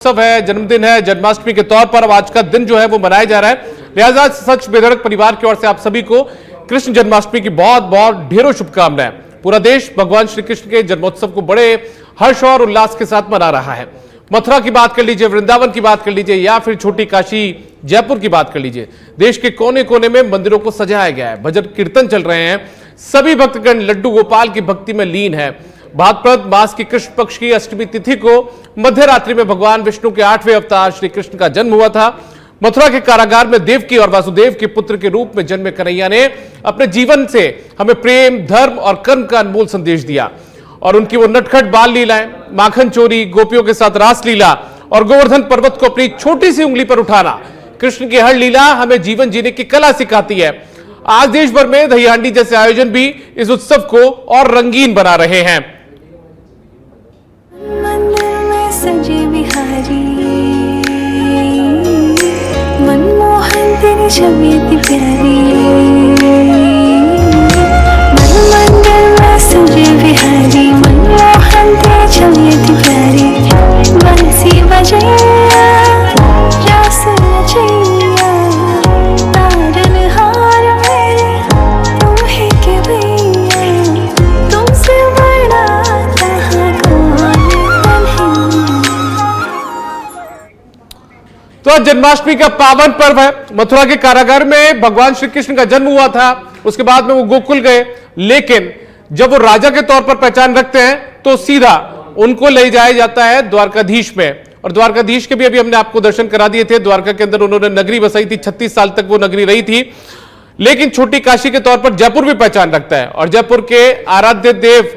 उत्सव है, जन्मदिन है, जन्माष्टमी के तौर पर अब आज का दिन जो है वो मनाया जा रहा है। लिहाजा सच बेधड़क परिवार की ओर से आप सभी को कृष्ण जन्माष्टमी की बहुत बहुत ढेरों शुभकामनाएं। पूरा देश भगवान श्री कृष्ण के जन्मोत्सव को बड़े हर्ष और उल्लास के साथ मना रहा है। मथुरा की बात कर लीजिए, वृंदावन की बात कर लीजिए या फिर छोटी काशी जयपुर की बात कर लीजिए, देश के कोने कोने में मंदिरों को सजाया गया है, भजन कीर्तन चल रहे हैं, सभी भक्तगण लड्डू गोपाल की भक्ति में लीन है। भाद्रपद मास की कृष्ण पक्ष की अष्टमी तिथि को मध्य रात्रि में भगवान विष्णु के 8वें अवतार श्री कृष्ण का जन्म हुआ था। मथुरा के कारागार में देवकी और वासुदेव के पुत्र के रूप में जन्मे कन्हैया ने अपने जीवन से हमें प्रेम, धर्म और कर्म का अनमोल संदेश दिया। और उनकी वो नटखट बाल लीलाएं, माखन चोरी, गोपियों के साथ रास लीला और गोवर्धन पर्वत को अपनी छोटी सी उंगली पर उठाना, कृष्ण की हर लीला हमें जीवन जीने की कला सिखाती है। आज देश भर में दही हांडी जैसे आयोजन भी इस उत्सव को और रंगीन बना रहे हैं। सजे बिहारी मनमोहन तेरी छवि इतनी प्यारी, मन मंदिर में सजे बिहारी मनमोहन तेरी छवि इतनी प्यारी, बंसी बजैया रस रचैया तारन हार मेरे तुम ही के भैया, तुमसे बड़ा कहाँ कौन तो आज जन्माष्टमी का पावन पर्व है। मथुरा के कारागार में भगवान श्री कृष्ण का जन्म हुआ था, उसके बाद में वो गोकुल गए, लेकिन जब वो राजा के तौर पर पहचान रखते हैं तो सीधा उनको ले जाया जाता है द्वारकाधीश में। और द्वारकाधीश के भी अभी हमने आपको दर्शन करा दिए थे। द्वारका के अंदर उन्होंने नगरी बसाई थी, 36 साल तक वो नगरी रही थी। लेकिन छोटी काशी के तौर पर जयपुर भी पहचान रखता है और जयपुर के आराध्य देव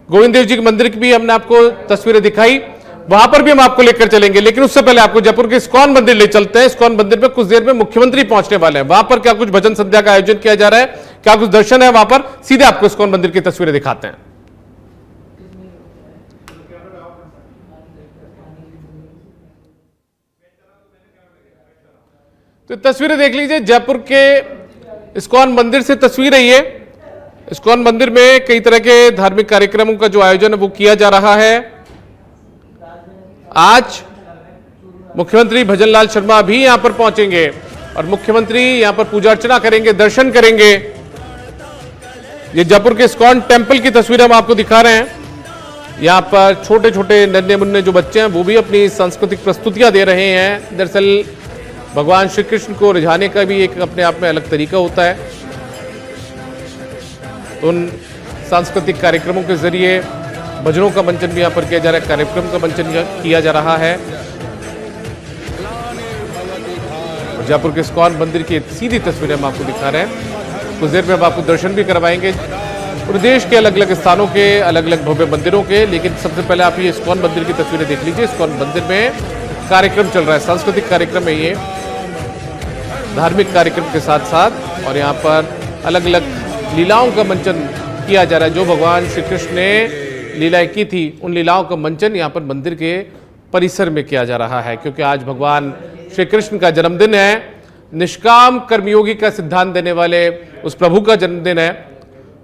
गोविंद देव जी के मंदिर की भी हमने आपको तस्वीरें दिखाई, वहां पर भी हम आपको लेकर चलेंगे। लेकिन उससे पहले आपको जयपुर के इस्कॉन मंदिर ले चलते हैं। इस्कॉन मंदिर में कुछ देर में मुख्यमंत्री पहुंचने वाले हैं। वहां पर क्या कुछ भजन संध्या का आयोजन किया जा रहा है, क्या कुछ दर्शन है वहां पर, सीधे आपको इस्कॉन मंदिर की तस्वीरें दिखाते हैं। तो तस्वीरें देख लीजिए, जयपुर के इस्कॉन मंदिर से तस्वीर है ये। इस्कॉन मंदिर में कई तरह के धार्मिक कार्यक्रमों का जो आयोजन है वो किया जा रहा है। आज मुख्यमंत्री भजनलाल शर्मा भी यहां पर पहुंचेंगे और मुख्यमंत्री यहां पर पूजा अर्चना करेंगे, दर्शन करेंगे। ये जयपुर के इस्कॉन टेंपल की तस्वीर हम आपको दिखा रहे हैं। यहां पर छोटे छोटे नन्हे मुन्ने जो बच्चे हैं वो भी अपनी सांस्कृतिक प्रस्तुतियां दे रहे हैं। दरअसल भगवान श्री कृष्ण को रिझाने का भी एक अपने आप में अलग तरीका होता है। उन सांस्कृतिक कार्यक्रमों के जरिए भजनों का मंचन भी यहां पर किया जा रहा है, कार्यक्रम का मंचन किया जा रहा है। जयपुर के इस्कॉन मंदिर की सीधी तस्वीरें हम आपको दिखा रहे हैं। कुछ देर में हम आपको दर्शन भी करवाएंगे प्रदेश के अलग अलग स्थानों के, अलग अलग भव्य मंदिरों के। लेकिन सबसे पहले आप ये इस्कॉन मंदिर की तस्वीरें देख लीजिए। इस्कॉन मंदिर में कार्यक्रम चल रहा है, सांस्कृतिक कार्यक्रम है ये, धार्मिक कार्यक्रम के साथ साथ। और यहाँ पर अलग अलग लीलाओं का मंचन किया जा रहा है। जो भगवान श्री कृष्ण ने लीलाएं की थी उन लीलाओं का मंचन यहाँ पर मंदिर के परिसर में किया जा रहा है, क्योंकि आज भगवान श्री कृष्ण का जन्मदिन है। निष्काम कर्मयोगी का सिद्धांत देने वाले उस प्रभु का जन्मदिन है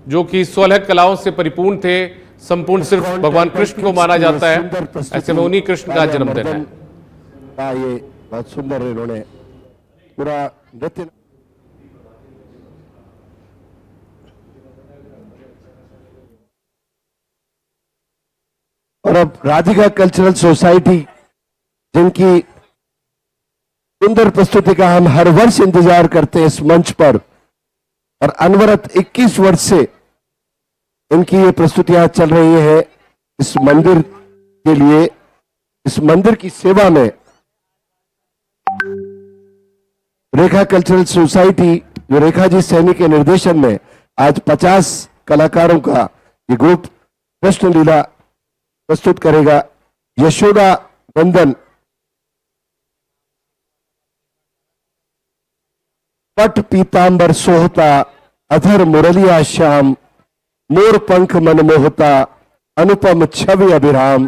जो कि 16 कलाओं से परिपूर्ण थे। संपूर्ण सिर्फ भगवान कृष्ण को माना जाता है, ऐसे में उन्हीं कृष्ण का जन्मदिन है। ये बहुत सुंदर इन्होंने पूरा नृत्य। और अब राधिका कल्चरल सोसाइटी, जिनकी सुंदर प्रस्तुति का हम हर वर्ष इंतजार करते हैं इस मंच पर, और अनवरत 21 वर्ष से इनकी ये प्रस्तुतियां चल रही हैं इस मंदिर के लिए, इस मंदिर की सेवा में। रेखा कल्चरल सोसाइटी, जो रेखा जी सैनी के निर्देशन में आज 50 कलाकारों का ये ग्रुप कृष्ण लीला प्रस्तुत करेगा। यशोदा नंदन पट पीतांबर सोहता, अधर मुरलिया श्याम, मोर पंख मन मोहता, अनुपम छवि अभिराम,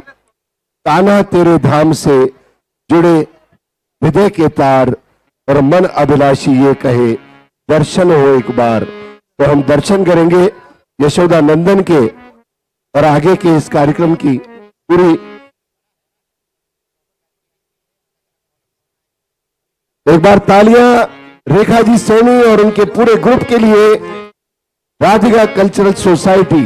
कान्हा तेरे धाम से जुड़े हृदय के तार, और मन अभिलाषी ये कहे दर्शन हो एक बार। तो हम दर्शन करेंगे यशोदा नंदन के और आगे के इस कार्यक्रम की पूरी एक बार तालियां रेखा जी सैनी और उनके पूरे ग्रुप के लिए। Radhika cultural society.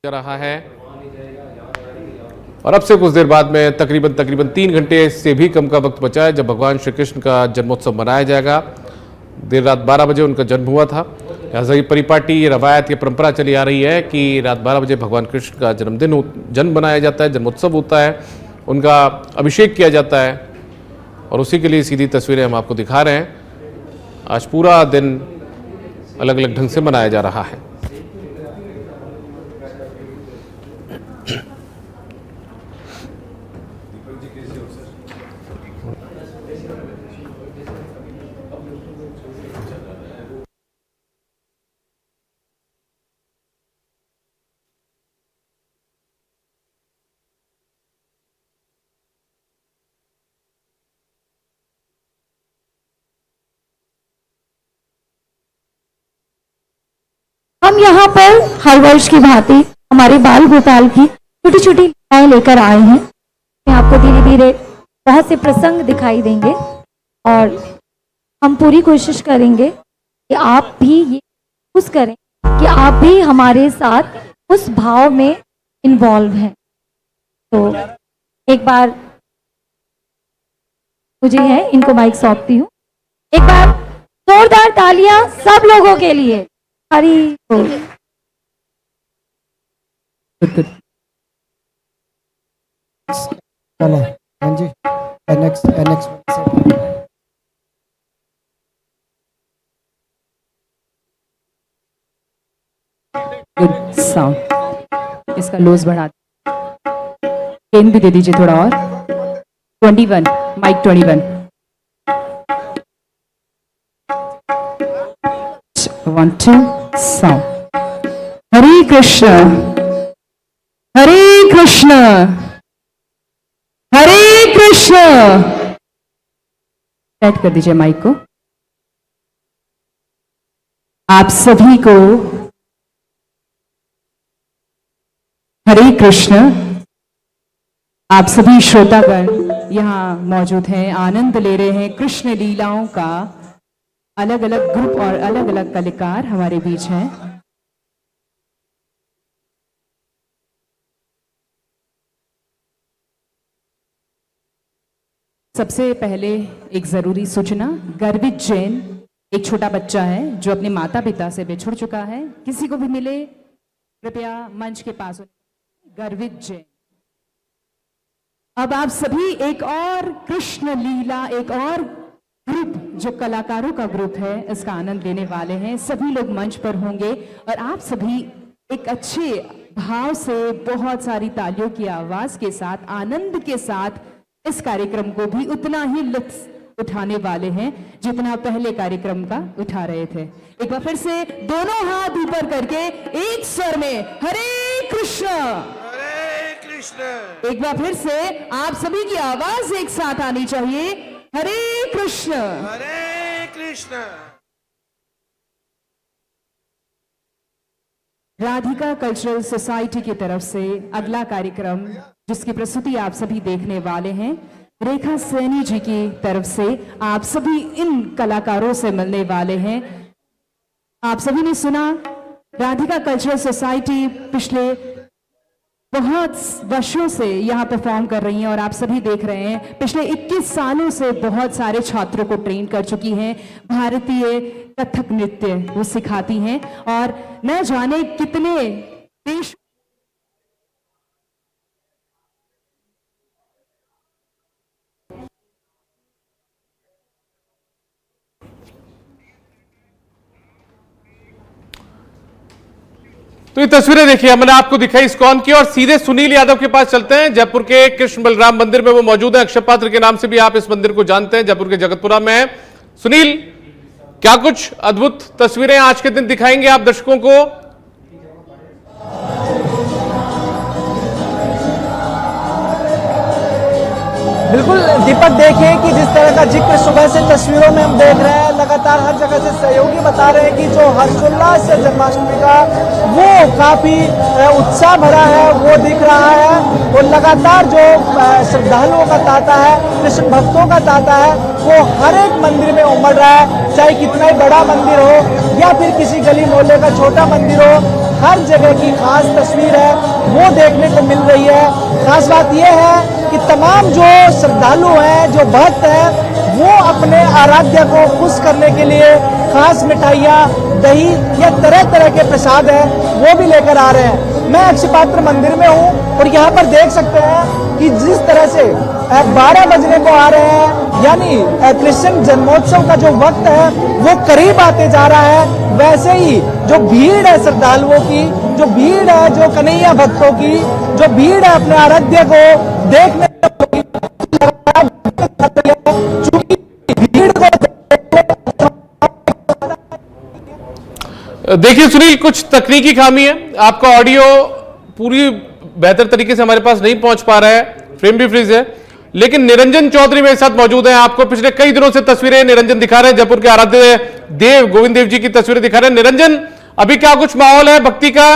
जा रहा है और अब से कुछ देर बाद में तकरीबन 3 घंटे से भी कम का वक्त बचा है जब भगवान श्री कृष्ण का जन्मोत्सव मनाया जाएगा। देर रात 12 बजे उनका जन्म हुआ था। लिहाजा ये परिपाटी, ये रवायत, ये परंपरा चली आ रही है कि रात 12 बजे भगवान कृष्ण का जन्म मनाया जाता है, जन्मोत्सव होता है, उनका अभिषेक किया जाता है और उसी के लिए सीधी तस्वीरें हम आपको दिखा रहे हैं। आज पूरा दिन अलग अलग ढंग से मनाया जा रहा है। हम यहाँ पर हर वर्ष की भांति हमारे बाल गोपाल की छोटी छोटी लीलाएं लेकर आए हैं। आपको धीरे धीरे बहुत से प्रसंग दिखाई देंगे और हम पूरी कोशिश करेंगे कि आप भी ये महसूस करें कि आप भी हमारे साथ उस भाव में इन्वॉल्व हैं। तो एक बार मुझे है इनको माइक सौंपती हूँ। एक बार जोरदार तालियां सब लोगों के लिए। हरी बोल। चलो हाँ जी, एनेक्स गुड साउंड। इसका लोज बढ़ा पेन भी दे दीजिए थोड़ा और। 21 माइक 21 1 2 साउंड। हरे कृष्ण हरे कृष्ण हरे कृष्ण। सेट कर दीजिए माइक को। आप सभी को हरे कृष्ण। आप सभी श्रोतागण यहाँ मौजूद हैं, आनंद ले रहे हैं कृष्ण लीलाओं का। अलग अलग ग्रुप और अलग अलग कलाकार हमारे बीच हैं। सबसे पहले एक जरूरी सूचना। गर्वित जैन एक छोटा बच्चा है जो अपने माता पिता से बिछुड़ चुका है। किसी को भी मिले कृपया मंच के पास। गर्वित जैन। अब आप सभी एक और कृष्ण लीला, एक और ग्रुप जो कलाकारों का ग्रुप है, इसका आनंद लेने वाले हैं। सभी लोग मंच पर होंगे और आप सभी एक अच्छे भाव से बहुत सारी तालियों की आवाज के साथ, आनंद के साथ इस कार्यक्रम को भी उतना ही लुत्फ उठाने वाले हैं जितना पहले कार्यक्रम का उठा रहे थे। एक बार फिर से दोनों हाथ ऊपर करके एक स्वर में हरे कृष्ण हरे कृष्ण। एक बार फिर से आप सभी की आवाज एक साथ आनी चाहिए। हरे कृष्ण हरे कृष्ण। राधिका कल्चरल सोसाइटी की तरफ से अगला कार्यक्रम जिसकी प्रस्तुति आप सभी देखने वाले हैं, रेखा सैनी जी की तरफ से आप सभी इन कलाकारों से मिलने वाले हैं। आप सभी ने सुना राधिका कल्चरल सोसाइटी पिछले बहुत वर्षों से यहाँ परफॉर्म कर रही हैं और आप सभी देख रहे हैं पिछले 21 सालों से बहुत सारे छात्रों को ट्रेन कर चुकी हैं। भारतीय कथक नृत्य वो सिखाती हैं और न जाने कितने देश तो ये तस्वीरें देखिए, मैंने आपको दिखाई इस्कॉन की और सीधे सुनील यादव के पास चलते हैं। जयपुर के कृष्ण बलराम मंदिर में वो मौजूद है। अक्षय पात्र के नाम से भी आप इस मंदिर को जानते हैं, जयपुर के जगतपुरा में है। सुनील, क्या कुछ अद्भुत तस्वीरें आज के दिन दिखाएंगे आप दर्शकों को? दीपक देखिए कि जिस तरह का जिक्र सुबह से तस्वीरों में हम देख रहे हैं, लगातार हर जगह से सहयोगी बता रहे हैं कि जो हर्षोल्लास है जन्माष्टमी का वो काफी उत्साह भरा है, वो दिख रहा है। और लगातार जो श्रद्धालुओं का तांता है, कृष्ण भक्तों का तांता है, वो हर एक मंदिर में उमड़ रहा है, चाहे कितना ही बड़ा मंदिर हो या फिर किसी गली मोहल्ले का छोटा मंदिर हो, हर जगह की खास तस्वीर है वो देखने को मिल रही है। खास बात यह है कि तमाम जो श्रद्धालु हैं, जो भक्त हैं, वो अपने आराध्य को खुश करने के लिए खास मिठाइयाँ, दही या तरह तरह के प्रसाद है वो भी लेकर आ रहे हैं। मैं अक्षयपात्र मंदिर में हूँ और यहाँ पर देख सकते हैं कि जिस तरह से 12 बजने को आ रहे हैं, यानी कृष्ण जन्मोत्सव का जो वक्त है वो करीब आते जा रहा है, वैसे ही जो भीड़ है श्रद्धालुओं की, जो भीड़ है जो कन्हैया भक्तों की, जो भीड़ है अपने आराध्य को देखने भीड़ को देखिए सुनील, कुछ तकनीकी खामी है, आपका ऑडियो पूरी बेहतर तरीके से हमारे पास नहीं पहुंच पा रहा है, फ्रेम भी फ्रीज है। लेकिन निरंजन चौधरी मेरे साथ मौजूद हैं। आपको पिछले कई दिनों से तस्वीरें निरंजन दिखा रहे हैं, जयपुर के आराध्य देव गोविंद देव जी की तस्वीरें दिखा रहे हैं। निरंजन, अभी क्या कुछ माहौल है भक्ति का?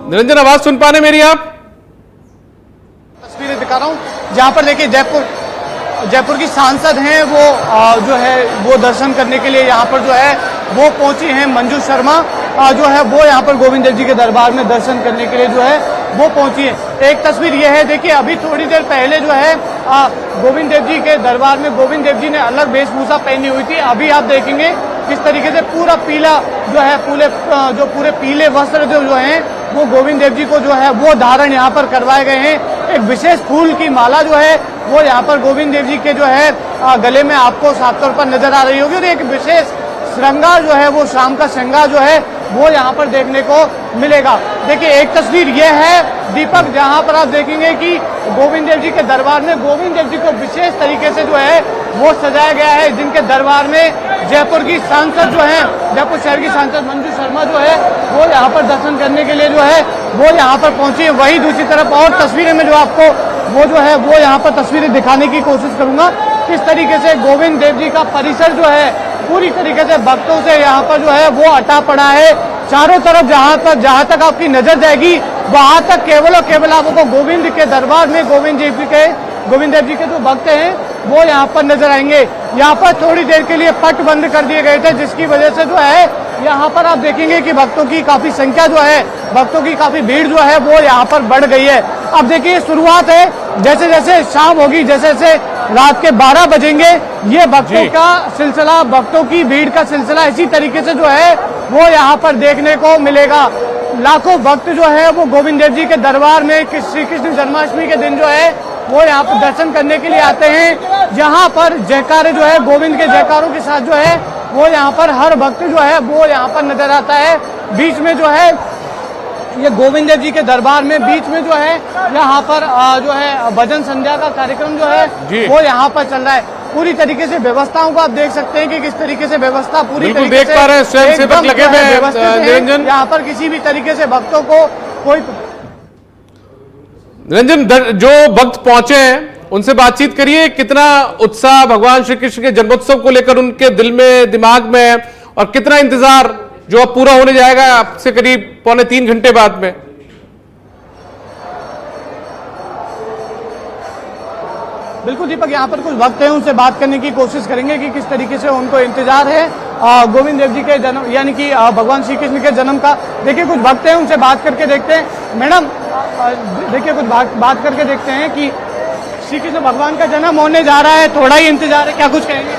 निरंजन, आवाज सुन पा रहे मेरी आप? तस्वीरें दिखा रहा हूं जहां पर देखिए जयपुर की सांसद हैं वो जो है वो दर्शन करने के लिए यहाँ पर जो है वो पहुंची हैं। मंजू शर्मा जो है वो यहाँ पर गोविंद देव जी के दरबार में दर्शन करने के लिए जो है वो पहुंची है। एक तस्वीर ये है, देखिए अभी थोड़ी देर पहले जो है गोविंद देव जी के दरबार में गोविंद देव जी ने अलग वेशभूषा पहनी हुई थी। अभी आप देखेंगे किस तरीके से पूरा पीला जो है पूरे पीले वस्त्र जो हैं वो गोविंद देव जी को जो है वो धारण यहाँ पर करवाए गए हैं। एक विशेष फूल की माला जो है वो यहाँ पर गोविंद देव जी के जो है गले में आपको साफ तौर पर नजर आ रही होगी। और एक विशेष श्रृंगार जो है वो शाम का श्रृंगार जो है वो यहाँ पर देखने को मिलेगा। देखिए एक तस्वीर ये है दीपक, जहाँ पर आप देखेंगे कि गोविंद देव जी के दरबार में गोविंद देव जी को विशेष तरीके से जो है वो सजाया गया है, जिनके दरबार में जयपुर की सांसद जो है, जयपुर शहर की सांसद मंजू शर्मा जो है वो यहाँ पर दर्शन करने के लिए जो है वो यहाँ पर पहुंची है। वही दूसरी तरफ और तस्वीरें में जो आपको वो जो है वो यहाँ पर तस्वीरें दिखाने की कोशिश करूंगा, किस तरीके से गोविंद देव जी का परिसर जो है पूरी तरीके से भक्तों से यहाँ पर जो है वो अटा पड़ा है। चारों तरफ जहाँ तक आपकी नजर जाएगी वहां तक केवल और केवल आपको गोविंद के दरबार में गोविंद देव जी के जो भक्त हैं वो यहाँ पर नजर आएंगे। यहाँ पर थोड़ी देर के लिए पट बंद कर दिए गए थे, जिसकी वजह से जो है यहाँ पर आप देखेंगे कि भक्तों की काफी संख्या जो है, भक्तों की काफी भीड़ जो है वो यहाँ पर बढ़ गई है। अब देखिए शुरुआत है, जैसे जैसे शाम होगी, जैसे जैसे रात के 12 बजेंगे, ये भक्तों का सिलसिला, भक्तों की भीड़ का सिलसिला इसी तरीके से जो है वो यहाँ पर देखने को मिलेगा। लाखों भक्त जो है वो गोविंद देव जी के दरबार में श्री कृष्ण जन्माष्टमी के दिन जो है वो यहाँ पर दर्शन करने के लिए आते हैं। यहाँ पर जयकारे जो है गोविंद के जयकारों के साथ जो है वो यहाँ पर हर भक्त जो है वो यहाँ पर नजर आता है। बीच में जो है ये गोविंद देव जी के दरबार में बीच में जो है यहाँ पर जो है भजन संध्या का कार्यक्रम जो है वो यहाँ पर चल रहा है। पूरी तरीके से व्यवस्थाओं को आप देख सकते हैं कि किस तरीके से व्यवस्था पूरी तरीके देख पा रहे हैं, स्वयंसेवक लगे हुए हैं निरंजन। यहाँ पर किसी भी तरीके से भक्तों को कोई निरंजन, जो भक्त पहुंचे हैं उनसे बातचीत करिए, कितना उत्साह भगवान श्री कृष्ण के जन्मोत्सव को लेकर उनके दिल में, दिमाग में है, और कितना इंतजार जो अब पूरा होने जाएगा आपसे करीब 2.25 घंटे बाद में। बिल्कुल दीपक, यहाँ पर कुछ भक्त हैं, उनसे बात करने की कोशिश करेंगे कि किस तरीके से उनको इंतजार है गोविंद देव जी के जन्म यानी कि भगवान श्री कृष्ण के जन्म का। देखिए कुछ भक्त हैं, उनसे बात करके देखते हैं। मैडम देखिए कुछ बात करके देखते हैं कि श्री कृष्ण भगवान का जन्म होने जा रहा है, थोड़ा ही इंतजार है, क्या कुछ कहेंगे?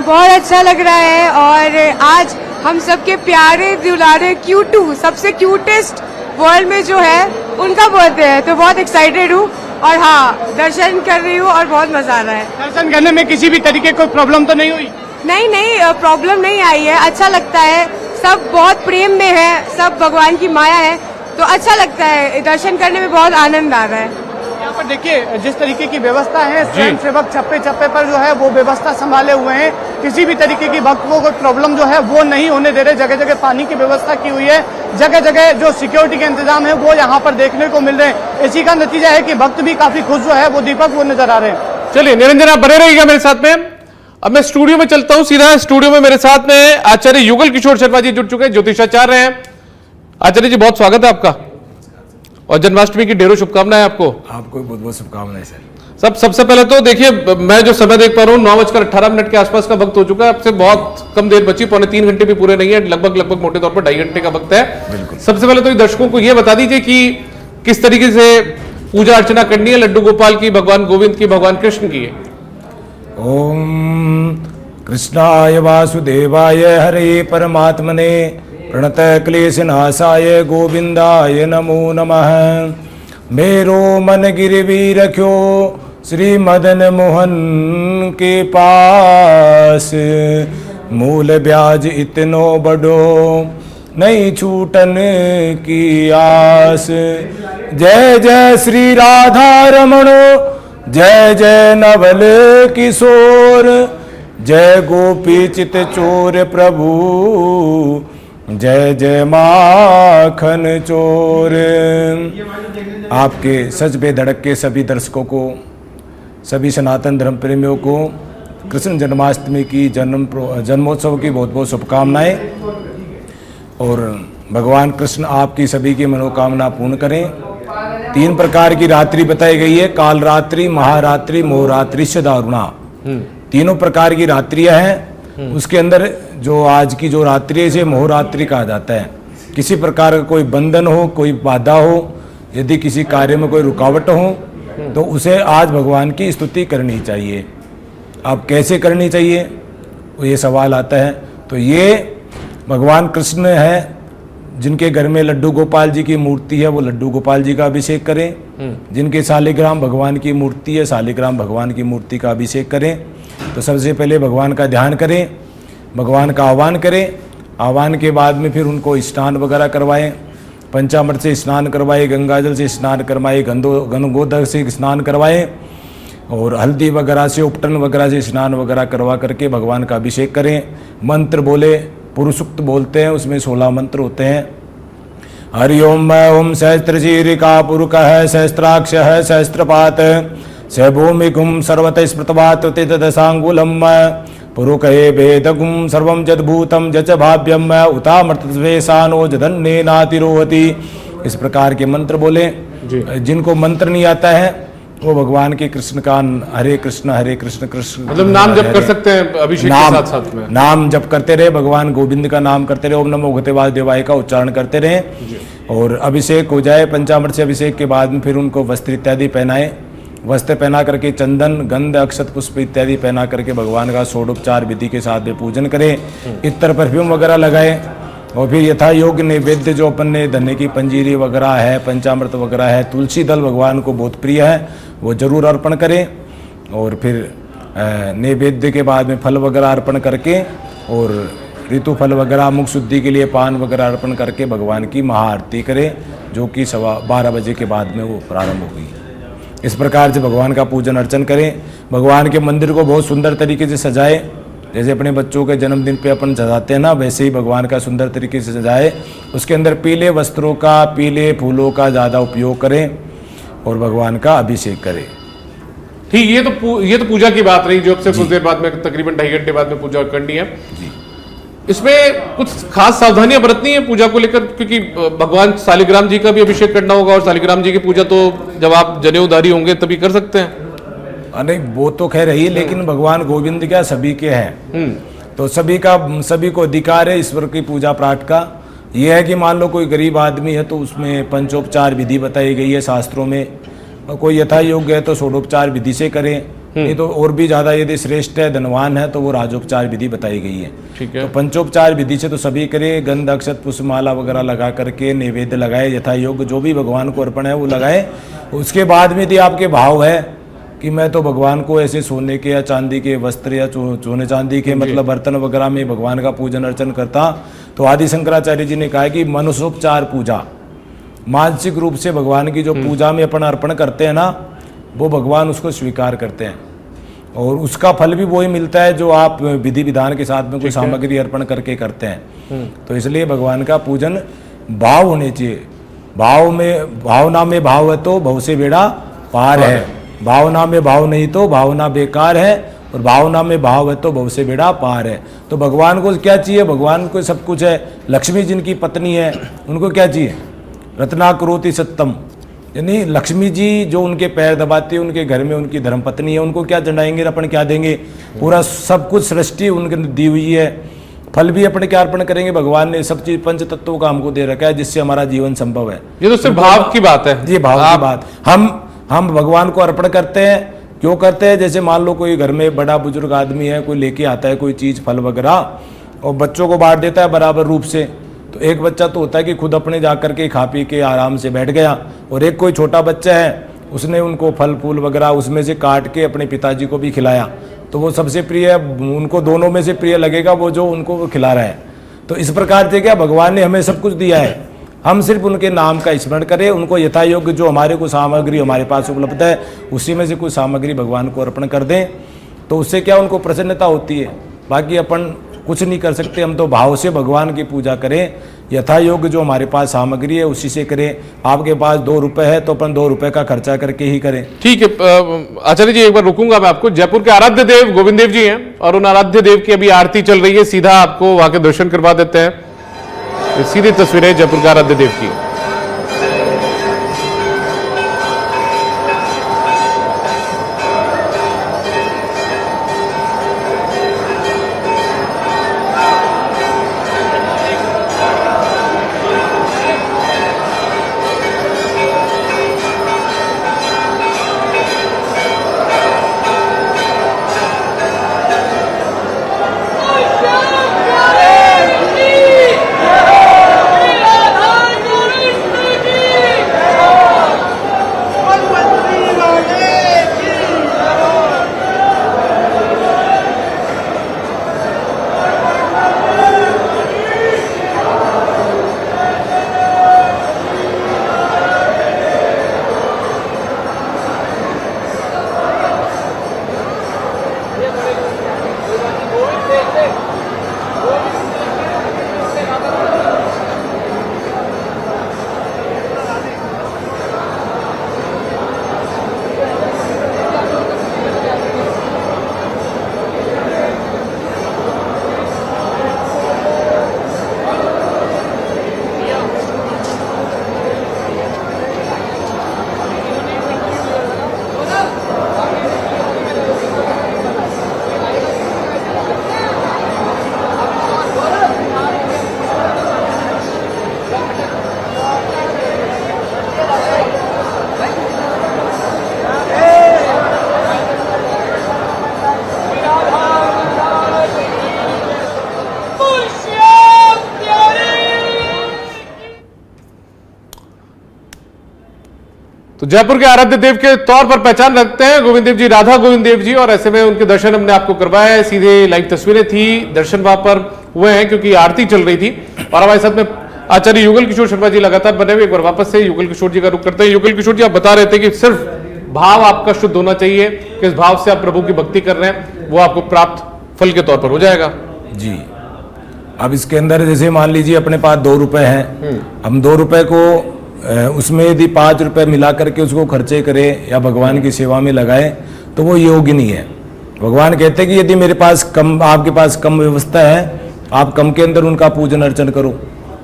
बहुत अच्छा लग रहा है और आज हम सबके प्यारे दुलारे क्यूटू, सबसे क्यूटेस्ट वर्ल्ड में जो है उनका बर्थडे है, तो बहुत एक्साइटेड हूँ। और हाँ, दर्शन कर रही हूँ और बहुत मजा आ रहा है। दर्शन करने में किसी भी तरीके कोई प्रॉब्लम तो नहीं हुई? नहीं, प्रॉब्लम नहीं आई है, अच्छा लगता है, सब बहुत प्रेम में है, सब भगवान की माया है, तो अच्छा लगता है, दर्शन करने में बहुत आनंद आ रहा है। क्या यहाँ पर देखिए जिस तरीके की व्यवस्था है, स्वयं सेवक चप्पे चप्पे पर जो है वो व्यवस्था संभाले हुए हैं। किसी भी तरीके की भक्त को कोई प्रॉब्लम जो है वो नहीं होने दे रहे। जगह जगह पानी की व्यवस्था की हुई है, जगह जगह जो सिक्योरिटी के इंतजाम है वो यहाँ पर देखने को मिल रहे हैं। इसी का नतीजा है कि भक्त भी काफी खुश जो है वो दीपक वो नजर आ रहे हैं। चलिए निरंजन, आप बने रहिएगा मेरे साथ में। अब मैं स्टूडियो में चलता हूं सीधा। स्टूडियो में मेरे साथ में आचार्य युगल किशोर शर्मा जी जुड़ चुके हैं, ज्योतिषाचार्य हैं। आचार्य जी, बहुत स्वागत है आपका और जन्माष्टमी की ढेरों शुभकामनाएं आपको। आपको बहुत बहुत शुभकामनाएं सर। सबसे पहले तो देखिए, मैं जो समय देख पा रहा हूँ 9:18 के आसपास का वक्त हो चुका है। अब से बहुत कम देर बची, 3.25 घंटे भी पूरे नहीं है, लगभग मोटे तौर पर 2.5 घंटे का वक्त है। बिल्कुल। सबसे पहले तो दर्शकों को यह बता दीजिए कि किस तरीके से पूजा अर्चना करनी है लड्डू गोपाल की, भगवान गोविंद की, भगवान कृष्ण की। ओम कृष्णाय वासुदेवाय हरे परमात्मने प्रणत क्लेश नाशाय गोविंदाय नमो नमः। मेरो मन गिरवी रख्यो श्री मदन मोहन के पास, मूल ब्याज इतनो बड़ो नहीं छूटन की आस। जय जय श्री राधा रमणो, जय जय नवल किशोर, जय गोपी चित चोर प्रभु, जय जय माखन चोर। आपके सच पे धड़क के सभी दर्शकों को, सभी सनातन धर्म प्रेमियों को कृष्ण जन्माष्टमी की जन्मोत्सव की बहुत बहुत शुभकामनाएं। और भगवान कृष्ण आपकी सभी की मनोकामना पूर्ण करें। 3 प्रकार की रात्रि बताई गई है, काल रात्रि, महारात्रि, मोहरात्रि, दारुणा। तीनों प्रकार की रात्रियां हैं। उसके अंदर जो आज की जो रात्रि है इसे मोहरात्रि कहा जाता है। किसी प्रकार का कोई बंधन हो, कोई बाधा हो, यदि किसी कार्य में कोई रुकावट हो तो उसे आज भगवान की स्तुति करनी चाहिए। अब कैसे करनी चाहिए ये सवाल आता है। तो ये भगवान कृष्ण है जिनके घर में लड्डू गोपाल जी की मूर्ति है, वो लड्डू गोपाल जी का अभिषेक करें। जिनके शालिग्राम भगवान की मूर्ति है, शालिग्राम भगवान की मूर्ति का अभिषेक करें। तो सबसे पहले भगवान का ध्यान करें, भगवान का आह्वान करें। आह्वान के बाद में फिर उनको स्नान वगैरह करवाएं, पंचामृत से स्नान करवाएं, गंगाजल से स्नान करवाएं, गंगोदक से स्नान करवाएं और हल्दी वगैरह से, उपटन वगैरह से स्नान वगैरह करवा करके भगवान का अभिषेक करें। मंत्र बोले, पुरुषुक्त बोलते हैं, उसमें 16 मंत्र होते हैं। हरिओम ओम सहस्त्रशीरिका पुरुक है, सहस्त्राक्ष है, सहस्त्रपात स भूमिकुम सर्वत स्मृतवात तदसांगुलम पुरुक भेदगुम सर्वम जदभूतम जच भाव्यम उतामृतवेशानो जधन्ये नातिरोहति। इस प्रकार के मंत्र बोले। जिनको मंत्र नहीं आता है वो भगवान के कृष्ण का हरे कृष्ण कृष्ण मतलब नाम जप कर सकते हैं अभिषेक के साथ साथ में। नाम जप करते रहे, भगवान गोविंद का नाम करते रहे, ओम नमो भगवते वासुदेवाय का उच्चारण करते रहे। और अभिषेक हो जाए, पंचामृत से अभिषेक के बाद में फिर उनको वस्त्र इत्यादि पहनाए। वस्त्र पहना करके चंदन, गंध, अक्षत, पुष्प इत्यादि पहना करके भगवान का षोडोपचार विधि के साथ में पूजन करें। इत्र परफ्यूम वगैरह लगाए और फिर यथा योग्य नैवेद्य जो अपन ने धन्य की पंजीरी वगैरह है, पंचामृत वगैरह है, तुलसी दल भगवान को बहुत प्रिय है, वो जरूर अर्पण करें। और फिर नैवेद्य के बाद में फल वगैरह अर्पण करके और ऋतु फल वगैरह, मुख शुद्धि के लिए पान वगैरह अर्पण करके भगवान की महाआरती करें, जो कि 12:15 बजे के बाद में वो प्रारंभ होगी। इस प्रकार से भगवान का पूजन अर्चन करें। भगवान के मंदिर को बहुत सुंदर तरीके से सजाए, जैसे अपने बच्चों के जन्मदिन पे अपन सजाते हैं ना, वैसे ही भगवान का सुंदर तरीके से सजाए। उसके अंदर पीले वस्त्रों का, पीले फूलों का ज़्यादा उपयोग करें और भगवान का अभिषेक करें। ठीक, ये तो पूजा की बात रही जो अब से कुछ देर बाद में, तकरीबन 2.5 घंटे बाद में पूजा करनी है। इसमें कुछ खास सावधानियां बरतनी है पूजा को लेकर, क्योंकि भगवान शालिग्राम जी का भी अभिषेक करना होगा और शालिग्राम जी की पूजा तो जब आप जनेऊधारी होंगे तभी कर सकते हैं। नहीं, वो तो खैर है ही, लेकिन भगवान गोविंद क्या सभी के हैं, तो सभी को अधिकार है ईश्वर की पूजा पाठ का। यह है कि मान लो कोई गरीब आदमी है तो उसमें पंचोपचार विधि बताई गई है शास्त्रों में, और कोई यथा योग्य है तो षोडोपचार विधि से करें। नहीं तो और भी ज्यादा यदि श्रेष्ठ है, धनवान है, तो वो राजोपचार विधि बताई गई है। ठीक है। तो पंचोपचार विधि से तो सभी करें, गंध, अक्षत, पुष्पमाला वगैरह लगा करके नैवेद्य लगाए, यथा योग्य जो भी भगवान को अर्पण है वो लगाए। उसके बाद में यदि आपके भाव है कि मैं तो भगवान को ऐसे सोने के या चांदी के वस्त्र या सोने चांदी के मतलब बर्तन वगैरह में भगवान का पूजन अर्चन करता, तो आदि शंकराचार्य जी ने कहा कि मनुष्योपचार पूजा, मानसिक रूप से भगवान की जो पूजा में अपन अर्पण करते हैं ना, वो भगवान उसको स्वीकार करते हैं और उसका फल भी वही मिलता है जो आप विधि विधान के साथ में कोई सामग्री अर्पण करके करते हैं। तो इसलिए भगवान का पूजन भाव होने चाहिए। भावना में भाव है तो भव से बेड़ा पार है, भावना में भाव नहीं तो भावना बेकार है, और भावना में भाव है तो भव से बेड़ा पार है। तो भगवान को क्या चाहिए? भगवान को सब कुछ है। लक्ष्मी जिनकी पत्नी है उनको क्या चाहिए? रत्ना करोति सत्यम, यानी लक्ष्मी जी जो उनके पैर दबाती है, उनके घर में उनकी धर्मपत्नी है, उनको क्या चढ़ाएंगे, अपन क्या देंगे? पूरा सब कुछ सृष्टि उनके दी हुई है। फल भी अपने क्या अर्पण करेंगे? भगवान ने सब चीज पंच तत्वों का हमको दे रखा है जिससे हमारा जीवन संभव है। ये तो सिर्फ भाव की बात है। ये भाव की बात हम भगवान को अर्पण करते हैं। क्यों करते हैं? जैसे मान लो कोई घर में बड़ा बुजुर्ग आदमी है, कोई लेके आता है कोई चीज फल वगैरह और बच्चों को बांट देता है बराबर रूप से। तो एक बच्चा तो होता है कि खुद अपने जा करके खा पी के आराम से बैठ गया, और एक कोई छोटा बच्चा है उसने उनको फल फूल वगैरह उसमें से काट के अपने पिताजी को भी खिलाया। तो वो सबसे प्रिय, उनको दोनों में से प्रिय लगेगा वो जो उनको खिला रहा है। तो इस प्रकार से क्या भगवान ने हमें सब कुछ दिया है, हम सिर्फ उनके नाम का स्मरण करें, उनको यथा योग्य जो हमारे को सामग्री हमारे पास उपलब्ध है उसी में से कुछ सामग्री भगवान को अर्पण कर दें। तो उससे क्या उनको प्रसन्नता होती है। बाकी अपन कुछ नहीं कर सकते, हम तो भाव से भगवान की पूजा करें, यथा योग्य जो हमारे पास सामग्री है उसी से करें। आपके पास 2 रुपए है तो अपन 2 रुपए का खर्चा करके ही करें। ठीक है आचार्य जी, एक बार रुकूंगा मैं आपको। जयपुर के आराध्य देव गोविंद देव जी हैं और उन आराध्य देव की अभी आरती चल रही है, सीधा आपको वहां के दर्शन करवा देते हैं। ये सीधी तस्वीरें जयपुर के आराध्य देव की। तो जयपुर के आराध्य देव के तौर पर पहचान रखते हैं गोविंद देव जी, राधा गोविंद देव जी, और ऐसे में उनके दर्शन हमने आपको करवाया है। सीधे लाइव तस्वीरें थी, दर्शन वहां पर हुए हैं क्योंकि आरती चल रही थी। और हमारे साथ में आचार्य युगल किशोर शर्मा जी लगातार बने हुए। एक बार वापस से युगल किशोर जी का रुख करते हैं। युगल किशोर जी, आप बता रहे थे कि सिर्फ भाव आपका शुद्ध होना चाहिए, किस भाव से आप प्रभु की भक्ति कर रहे हैं वो आपको प्राप्त फल के तौर पर हो जाएगा। जी, अब इसके अंदर जैसे मान लीजिए अपने पास 2 रुपए हैं, हम 2 रुपए को उसमें यदि 5 रुपए मिला करके उसको खर्चे करें या भगवान की सेवा में लगाएं तो वो योग्य नहीं है। भगवान कहते हैं कि यदि मेरे पास कम, आपके पास कम व्यवस्था है, आप कम के अंदर उनका पूजन अर्चन करो,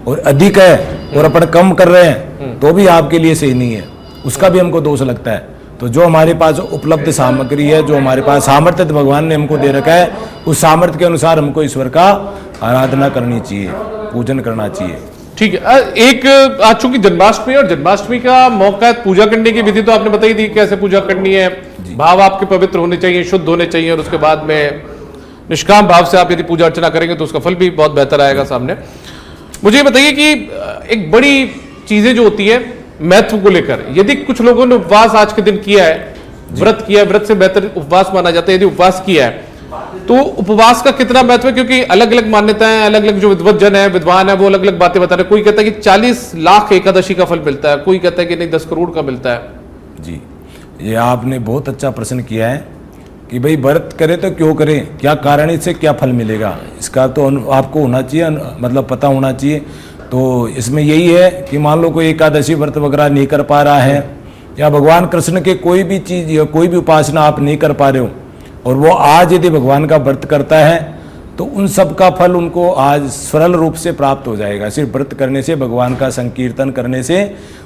और अधिक है और अपन कम कर रहे हैं तो भी आपके लिए सही नहीं है, उसका भी हमको दोष लगता है। तो जो हमारे पास उपलब्ध सामग्री है, जो हमारे पास सामर्थ्य भगवान ने हमको दे रखा है, उस सामर्थ्य के अनुसार हमको ईश्वर का आराधना करनी चाहिए, पूजन करना चाहिए। ठीक है। एक आज चूंकि जन्माष्टमी और जन्माष्टमी का मौका है, पूजा करने की विधि तो आपने बताई थी कैसे पूजा करनी है। भाव आपके पवित्र होने चाहिए, शुद्ध होने चाहिए, और उसके बाद में निष्काम भाव से आप यदि पूजा अर्चना करेंगे तो उसका फल भी बहुत बेहतर आएगा सामने। मुझे बताइए कि एक बड़ी चीजें जो होती है महत्व को लेकर, यदि कुछ लोगों ने उपवास आज के दिन किया है, व्रत किया है, व्रत से बेहतर उपवास माना जाता है, यदि उपवास किया है तो उपवास का कितना महत्व है? क्योंकि अलग अलग मान्यताएं, अलग अलग जो विद्वत है, विद्वान है, वो अलग अलग बातें बता रहे हैं। कोई कहता है कि 40 लाख एकादशी का फल मिलता है, कोई कहता है कि नहीं 10 करोड़ का मिलता है। जी, ये आपने बहुत अच्छा प्रश्न किया है कि भाई व्रत करे तो क्यों करें, क्या कारण, इससे क्या फल मिलेगा, इसका तो आपको होना चाहिए, मतलब पता होना चाहिए। तो इसमें यही है कि मान लो कोई एकादशी व्रत वगैरह नहीं कर पा रहा है, या भगवान कृष्ण के कोई भी चीज़ या कोई भी उपासना आप नहीं कर पा रहे हो, और वो आज यदि भगवान का व्रत करता है तो उन सब का फल उनको आज सरल रूप से प्राप्त हो जाएगा। सिर्फ व्रत करने से, भगवान का संकीर्तन करने से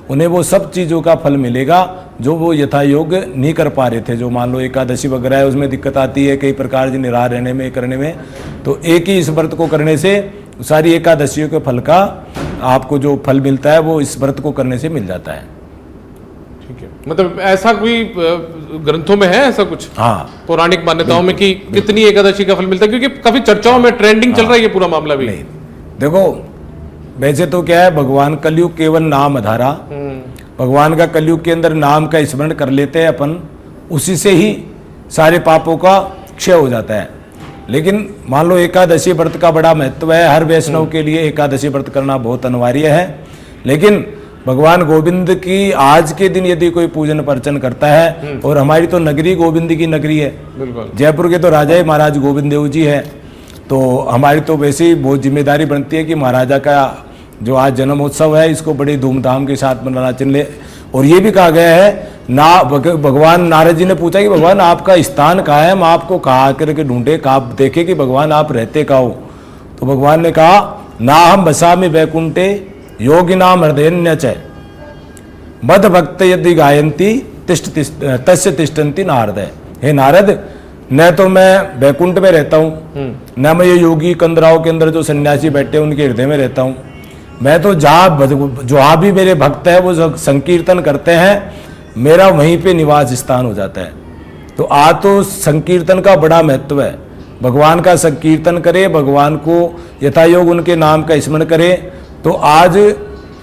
उन्हें वो सब चीज़ों का फल मिलेगा जो वो यथा योग्य नहीं कर पा रहे थे। जो मान लो एकादशी वगैरह है, उसमें दिक्कत आती है कई प्रकार की, निराहार रहने में, करने में, तो एक ही इस व्रत को करने से सारी एकादशियों के फल का आपको जो फल मिलता है वो इस व्रत को करने से मिल जाता है। ठीक है, मतलब ऐसा कोई ग्रंथों में है ऐसा कुछ, हाँ, पौराणिक मान्यताओं में कि कितनी एकादशी का फल मिलता है? क्योंकि काफी चर्चाओं में ट्रेंडिंग चल रहा है ये पूरा मामला भी। नहीं, देखो वैसे तो क्या है, भगवान कलयुग केवल नाम आधारा, भगवान का कलयुग के अंदर नाम का स्मरण कर लेते हैं अपन, उसी से ही सारे पापों का क्षय हो जाता है। लेकिन मान लो एकादशी व्रत का बड़ा महत्व है, हर वैष्णव के लिए एकादशी व्रत करना बहुत अनिवार्य है। लेकिन भगवान गोविंद की आज के दिन यदि कोई पूजन अर्चन करता है, और हमारी तो नगरी गोविंद की नगरी है, जयपुर के तो राजा ही महाराज गोविंद देव जी है, तो हमारी तो वैसे ही बहुत जिम्मेदारी बनती है कि महाराजा का जो आज जन्मोत्सव है इसको बड़ी धूमधाम के साथ मनाना चाहिए। और ये भी कहा गया है ना, भगवान नारद जी ने पूछा कि भगवान आपका स्थान कहाँ है, हम आपको कहाँ करके ढूंढे, कहाँ देखे कि भगवान आप रहते कहाँ हो। तो भगवान ने कहा ना हम बसामि वैकुंठे योगी नाम हृदयन्य च मद भक्त यदि गायंती तस्य तिष्ठन्ति नारद। हे नारद, न तो मैं वैकुंठ में रहता हूँ, न मैं ये योगी कंदराओं के अंदर जो सन्यासी बैठे हैं उनके हृदय में रहता हूँ, मैं तो जहाँ भी मेरे भक्त है वो संकीर्तन करते हैं, मेरा वहीं पे निवास स्थान हो जाता है। तो आज तो संकीर्तन का बड़ा महत्व है, भगवान का संकीर्तन करे, भगवान को यथायोग उनके नाम का स्मरण करे, तो आज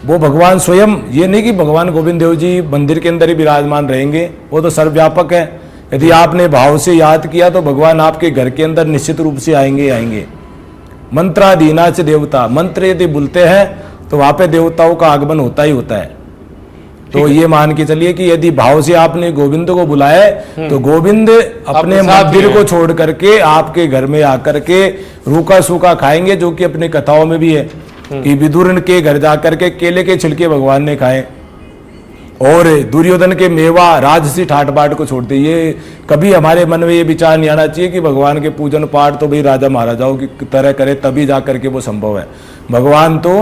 वो भगवान स्वयं, ये नहीं कि भगवान गोविंद देव जी मंदिर के अंदर ही विराजमान रहेंगे, वो तो सर्वव्यापक है। यदि आपने भाव से याद किया तो भगवान आपके घर के अंदर निश्चित रूप से आएंगे। मंत्राधीना से देवता, मंत्र यदि बोलते हैं तो वहां पे देवताओं का आगमन होता ही होता है। तो ये मान के चलिए कि यदि भाव से आपने गोविंद को बुलाया तो गोविंद अपने मंदिर को छोड़ करके आपके घर में आकर के रूखा सूखा खाएंगे, जो कि अपने कथाओं में भी है कि विदुर के घर जाकर के केले के छिलके भगवान ने खाए, और दुर्योधन के मेवा राजसी ठाट बाट को छोड़ते। ये कभी हमारे मन में ये विचार नहीं आना चाहिए कि भगवान के पूजन पाठ तो भाई राजा महाराजाओं की तरह करे तभी जा करके वो संभव है। भगवान तो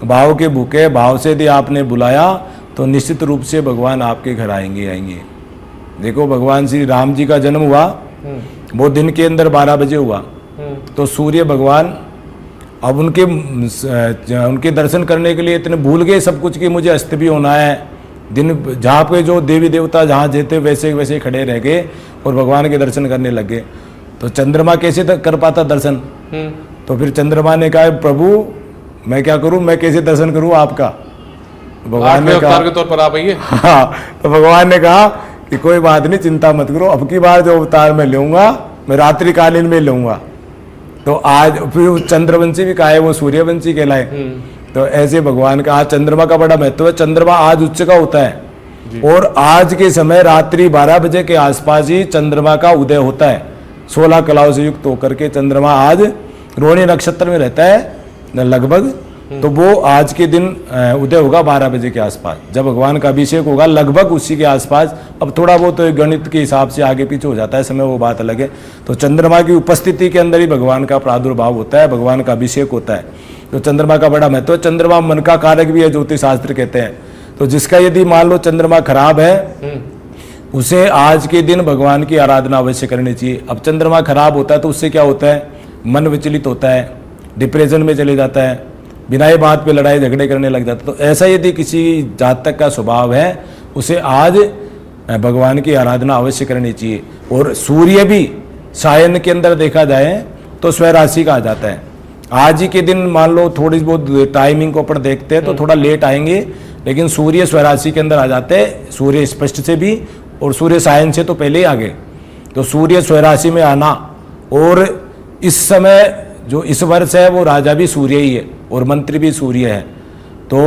भाव के भूखे, भाव से यदि आपने बुलाया तो निश्चित रूप से भगवान आपके घर आएंगे। देखो भगवान श्री राम जी का जन्म हुआ वो दिन के अंदर 12 बजे हुआ, तो सूर्य भगवान अब उनके दर्शन करने के लिए इतने भूल गए सब कुछ कि मुझे अस्त भी होना है। दिन जहाँ पे जो देवी देवता जहाँ जेते वैसे वैसे खड़े रह गए और भगवान के दर्शन करने लगे। तो चंद्रमा कैसे कर पाता दर्शन? तो फिर चंद्रमा ने कहा प्रभु मैं क्या करूं, मैं कैसे दर्शन करूं आपका? भगवान ने कहा के तौर पर आप आइए। हाँ, तो भगवान ने कहा कि कोई बात नहीं, चिंता मत करो, अब की बार जो अवतार मैं लूंगा मैं रात्रिकालीन में लूंगा। तो आज फिर चंद्रवंशी भी कहा है, वो सूर्यवंशी कहलाए। तो ऐसे भगवान का आज चंद्रमा का बड़ा महत्व है। चंद्रमा आज उच्च का होता है और आज के समय रात्रि 12 बजे के आसपास ही चंद्रमा का उदय होता है। 16 कलाओं से युक्त होकर के चंद्रमा आज रोहिणी नक्षत्र में रहता है लगभग। तो वो आज के दिन उदय होगा 12 बजे के आसपास, जब भगवान का अभिषेक होगा लगभग उसी के आसपास। अब थोड़ा बहुत तो गणित के हिसाब से आगे पीछे हो जाता है समय, वो बात अलग है। तो चंद्रमा की उपस्थिति के अंदर ही भगवान का प्रादुर्भाव होता है, भगवान का अभिषेक होता है। तो चंद्रमा का बड़ा महत्व है। चंद्रमा मन का कारक भी है, ज्योतिष शास्त्र कहते हैं। तो जिसका यदि मान लो चंद्रमा खराब है उसे आज के दिन भगवान की आराधना अवश्य करनी चाहिए। अब चंद्रमा खराब होता है तो उससे क्या होता है, मन विचलित होता है, डिप्रेशन में चले जाता है, बिना ही बात पे लड़ाई झगड़े करने लग जाता है। तो ऐसा यदि किसी जातक का स्वभाव है उसे आज भगवान की आराधना अवश्य करनी चाहिए। और सूर्य भी सायन के अंदर देखा जाए तो स्वय राशि का आ जाता है। आज ही के दिन मान लो थोड़ी बहुत टाइमिंग को अपन देखते हैं तो थोड़ा लेट आएंगे, लेकिन सूर्य स्वय राशि के अंदर आ जाते हैं, सूर्य स्पष्ट से भी और सूर्य सायन से तो पहले ही आ गए। तो सूर्य स्वय राशि में आना, और इस समय जो इस वर्ष है वो राजा भी सूर्य ही है और मंत्री भी सूर्य है। तो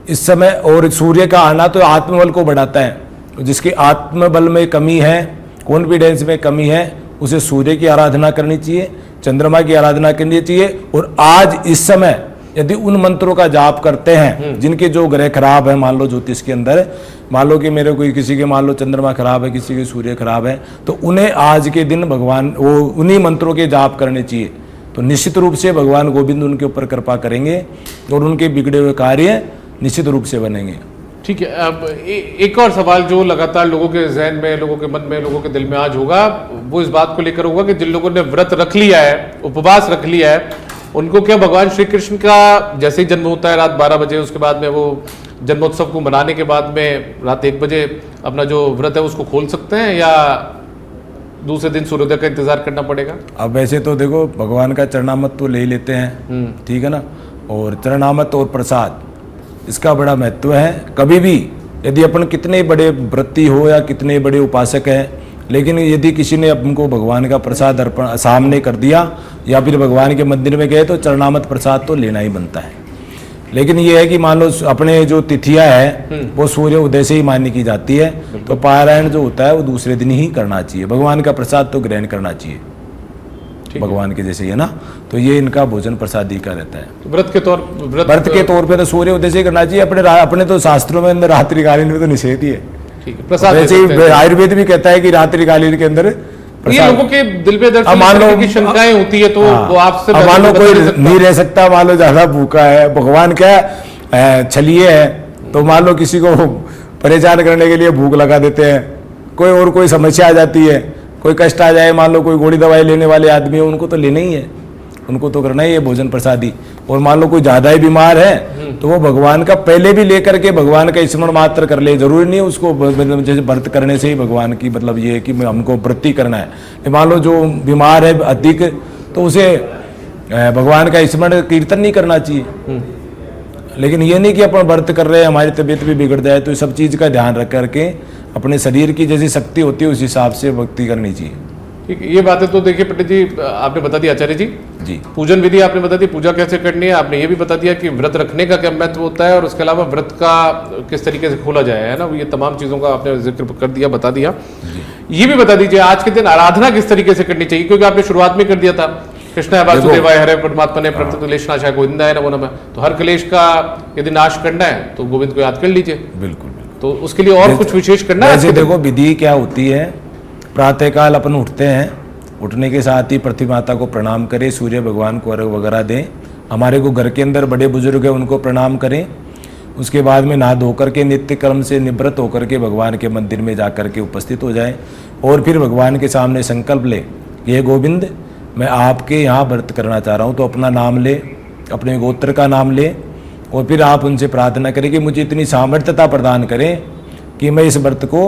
इस समय और सूर्य का आना तो आत्मबल को बढ़ाता है, तो जिसके आत्मबल में कमी है, कॉन्फिडेंस में कमी है, उसे सूर्य की आराधना करनी चाहिए, चंद्रमा की आराधना करनी चाहिए। और आज इस समय यदि उन मंत्रों का जाप करते हैं जिनके जो ग्रह खराब है, मान लो ज्योतिष के अंदर, मान लो कि मेरे कोई किसी के मान लो चंद्रमा खराब है, किसी के सूर्य खराब है, तो उन्हें आज के दिन भगवान वो उन्हीं मंत्रों के जाप करने चाहिए। तो निश्चित रूप से भगवान गोविंद उनके ऊपर कृपा करेंगे और उनके बिगड़े हुए कार्य निश्चित रूप से बनेंगे। ठीक है, अब एक और सवाल जो लगातार लोगों के जहन में, लोगों के मन में, लोगों के दिल में आज होगा, वो इस बात को लेकर होगा कि जिन लोगों ने व्रत रख लिया है, उपवास रख लिया है, उनको क्या भगवान श्री कृष्ण का जैसे ही जन्म होता है रात 12 बजे, उसके बाद में वो जन्मोत्सव को मनाने के बाद में रात 1 बजे अपना जो व्रत है उसको खोल सकते हैं, या दूसरे दिन सूर्योदय का इंतजार करना पड़ेगा? अब वैसे तो देखो भगवान का चरणामत तो ले ही लेते हैं, ठीक है ना, और चरणामत और प्रसाद इसका बड़ा महत्व है। कभी भी यदि अपन कितने बड़े व्रती हो या कितने बड़े उपासक हैं, लेकिन यदि किसी ने हमको भगवान का प्रसाद अर्पण सामने कर दिया या फिर भगवान के मंदिर में गए तो चरणामत प्रसाद तो लेना ही बनता है। लेकिन ये है कि मान लो अपने जो तिथियां है वो सूर्य उदय से ही मान्य की जाती है, तो पारायण जो होता है वो दूसरे दिन ही करना चाहिए। भगवान का प्रसाद तो ग्रहण करना चाहिए भगवान के जैसे ही है ना, तो ये इनका भोजन प्रसादी का रहता है। तो व्रत के तौर पे तो सूर्य उदय से ही करना चाहिए। अपने तो शास्त्रों में अंदर रात्रिकालीन में तो निषेध ही है। ठीक है, प्रसाद वैसे ही आयुर्वेद भी कहता है कि रात्रिकालीन के अंदर ये लोगों के दिल में दर्द की शंकाएं होती है, तो वो आपसे मान लो कोई नहीं रह सकता, मान लो ज्यादा भूखा है, भगवान क्या छलिए है, तो मान लो किसी को परेशान करने के लिए भूख लगा देते हैं, कोई समस्या आ जाती है, कोई कष्ट आ जाए, मान लो कोई गोली दवाई लेने वाले आदमी है, उनको तो लेना ही है, उनको तो करना ही है भोजन प्रसादी। और मान लो कोई ज्यादा ही बीमार है तो वो भगवान का पहले भी लेकर के भगवान का स्मरण मात्र कर ले, जरूरी नहीं है उसको जैसे व्रत करने से ही भगवान की मतलब ये है कि हमको व्रती करना है। मान लो जो बीमार है अधिक, तो उसे भगवान का स्मरण कीर्तन नहीं करना चाहिए। लेकिन ये नहीं कि अपन व्रत कर रहे हैं हमारी तबीयत भी बिगड़ जाए, तो सब चीज का ध्यान रख करके अपने शरीर की जैसी शक्ति होती है उस हिसाब से भक्ति करनी चाहिए। ठीक है, ये बातें तो देखिए पंडित जी आपने बता दी, आचार्य जी पूजन विधि आपने बता दी, पूजा कैसे करनी है आपने ये भी बता दिया कि व्रत रखने का क्या महत्व होता है, और उसके अलावा व्रत का किस तरीके से खोला जाए, है ना, ये तमाम चीजों का आपने जिक्र कर दिया, बता दिया। ये भी बता दीजिए आज के दिन आराधना किस तरीके से करनी चाहिए, क्योंकि आपने शुरुआत में कर दिया था कृष्ण वासुदेवाय हरे परमात्मा ने प्रत्येक क्लेशनाशाय गोविंदाय नमो नमः, तो हर क्लेश का यदि नाश करना है तो गोविंद को याद कर लीजिए। बिल्कुल, तो उसके लिए और कुछ विशेष करना है? वैसे देखो विधि क्या होती है, प्रातःकाल अपन उठते हैं, उठने के साथ ही पृथ्वी माता को प्रणाम करें, सूर्य भगवान को अर्घ वगैरह दें, हमारे को घर के अंदर बड़े बुजुर्ग हैं उनको प्रणाम करें। उसके बाद में नहा धोकर के नित्य कर्म से निवृत्त होकर के भगवान के मंदिर में जाकर के उपस्थित हो जाएं, और फिर भगवान के सामने संकल्प ले, ये गोविंद मैं आपके यहाँ व्रत करना चाह रहा हूँ, तो अपना नाम ले, अपने गोत्र का नाम ले, और फिर आप उनसे प्रार्थना करें कि मुझे इतनी सामर्थ्यता प्रदान करें कि मैं इस व्रत को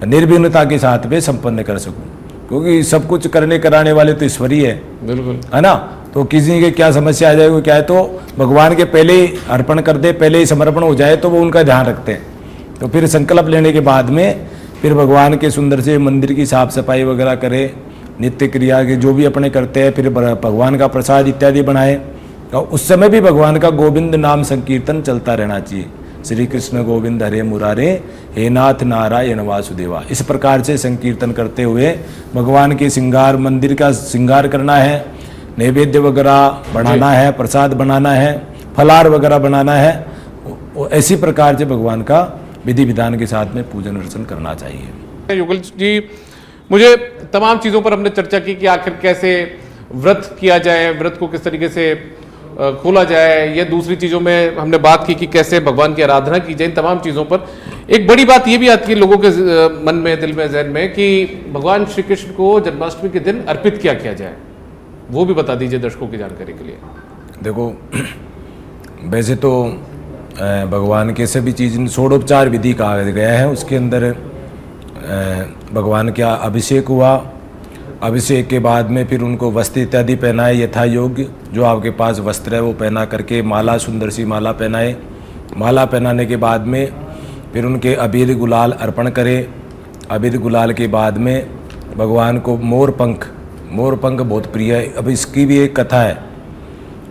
निर्विघ्नता के साथ में संपन्न कर सकूं, क्योंकि सब कुछ करने कराने वाले तो ईश्वर ही है, बिल्कुल है ना। तो किसी के क्या समस्या आ जाए, क्या है तो भगवान के पहले ही अर्पण कर दे, पहले ही समर्पण हो जाए तो वो उनका ध्यान रखते हैं। तो फिर संकल्प लेने के बाद में फिर भगवान के सुंदर से मंदिर की साफ सफाई वगैरह करे, नित्य क्रिया के जो भी अपने करते हैं, फिर भगवान का प्रसाद इत्यादि बनाए, और उस समय भी भगवान का गोविंद नाम संकीर्तन चलता रहना चाहिए। श्री कृष्ण गोविंद हरे मुरारे, हे नाथ नारायण वासुदेवा, इस प्रकार से संकीर्तन करते हुए भगवान के श्रृंगार, मंदिर का श्रृंगार करना है, नैवेद्य वगैरह बनाना है, प्रसाद बनाना है, फलार वगैरह बनाना है, ऐसी प्रकार से भगवान का विधि विधान के साथ में पूजन अर्चन करना चाहिए। युगल जी, मुझे तमाम चीज़ों पर हमने चर्चा की कि आखिर कैसे व्रत किया जाए, व्रत को किस तरीके से खोला जाए, या दूसरी चीज़ों में हमने बात की कि कैसे भगवान की आराधना की जाए। इन तमाम चीज़ों पर एक बड़ी बात ये भी आती है लोगों के मन में, दिल में, जहन में, कि भगवान श्री कृष्ण को जन्माष्टमी के दिन अर्पित क्या किया जाए, वो भी बता दीजिए दर्शकों की जानकारी के लिए। देखो वैसे तो भगवान के सभी चीज़ षोडोपचार विधि कहा गया है, उसके अंदर भगवान का अभिषेक हुआ, अभिषेक के बाद में फिर उनको वस्त्र इत्यादि पहनाए यथा योग्य, जो आपके पास वस्त्र है वो पहना करके माला, सुंदर सी माला पहनाए, माला पहनाने के बाद में फिर उनके अबीर गुलाल अर्पण करें। अबीर गुलाल के बाद में भगवान को मोर पंख बहुत प्रिय है। अब इसकी भी एक कथा है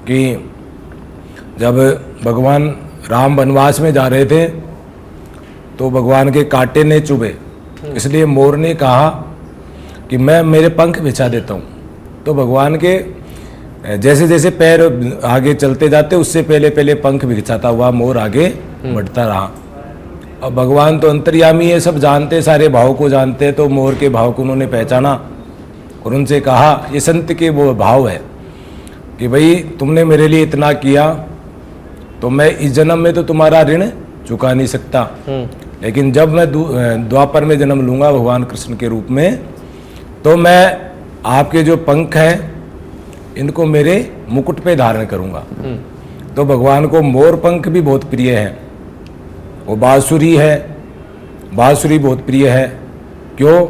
कि जब भगवान राम वनवास में जा रहे थे तो भगवान के कांटे ने चुभे, इसलिए मोर ने कहा कि मैं मेरे पंख बिछा देता हूँ। तो भगवान के जैसे जैसे पैर आगे चलते जाते उससे पहले पहले पंख बिछाता हुआ मोर आगे बढ़ता रहा। अब भगवान तो अंतर्यामी है, सब जानते, सारे भाव को जानते, तो मोर के भाव को उन्होंने पहचाना और उनसे कहा, ये संत के वो भाव है कि भाई तुमने मेरे लिए इतना किया तो मैं इस जन्म में तो तुम्हारा ऋण चुका नहीं सकता, लेकिन जब मैं द्वापर में जन्म लूंगा भगवान कृष्ण के रूप में, तो मैं आपके जो पंख हैं इनको मेरे मुकुट पे धारण करूंगा। तो भगवान को मोर पंख भी बहुत प्रिय है, वो बांसुरी है, बांसुरी बहुत प्रिय है। क्यों?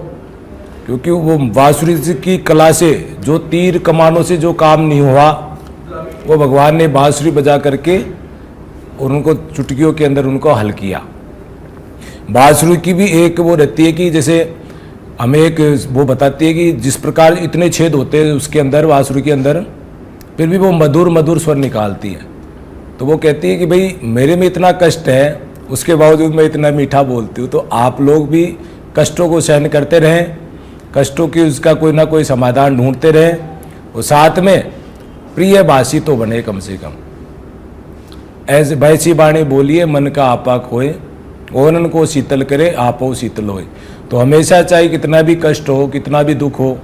क्योंकि वो बांसुरी की कला से, जो तीर कमानों से जो काम नहीं हुआ, वो भगवान ने बांसुरी बजा करके और उनको चुटकियों के अंदर उनको हल किया। बांसुरी की भी एक वो रहती है कि जैसे हमें एक वो बताती है कि जिस प्रकार इतने छेद होते हैं उसके अंदर, बांसुरी के अंदर, फिर भी वो मधुर मधुर स्वर निकालती है। तो वो कहती है कि भाई मेरे में इतना कष्ट है, उसके बावजूद मैं इतना मीठा बोलती हूँ। तो आप लोग भी कष्टों को सहन करते रहें, कष्टों की उसका कोई ना कोई समाधान ढूंढते रहें, और साथ में प्रिय भाषी तो बने कम से कम। ऐसे वैसी बाणी बोलिए मन का आपा खोए, ओनन को शीतल करे आपो शीतल होए। तो हमेशा चाहे कितना भी कष्ट हो, कितना भी दुख हो,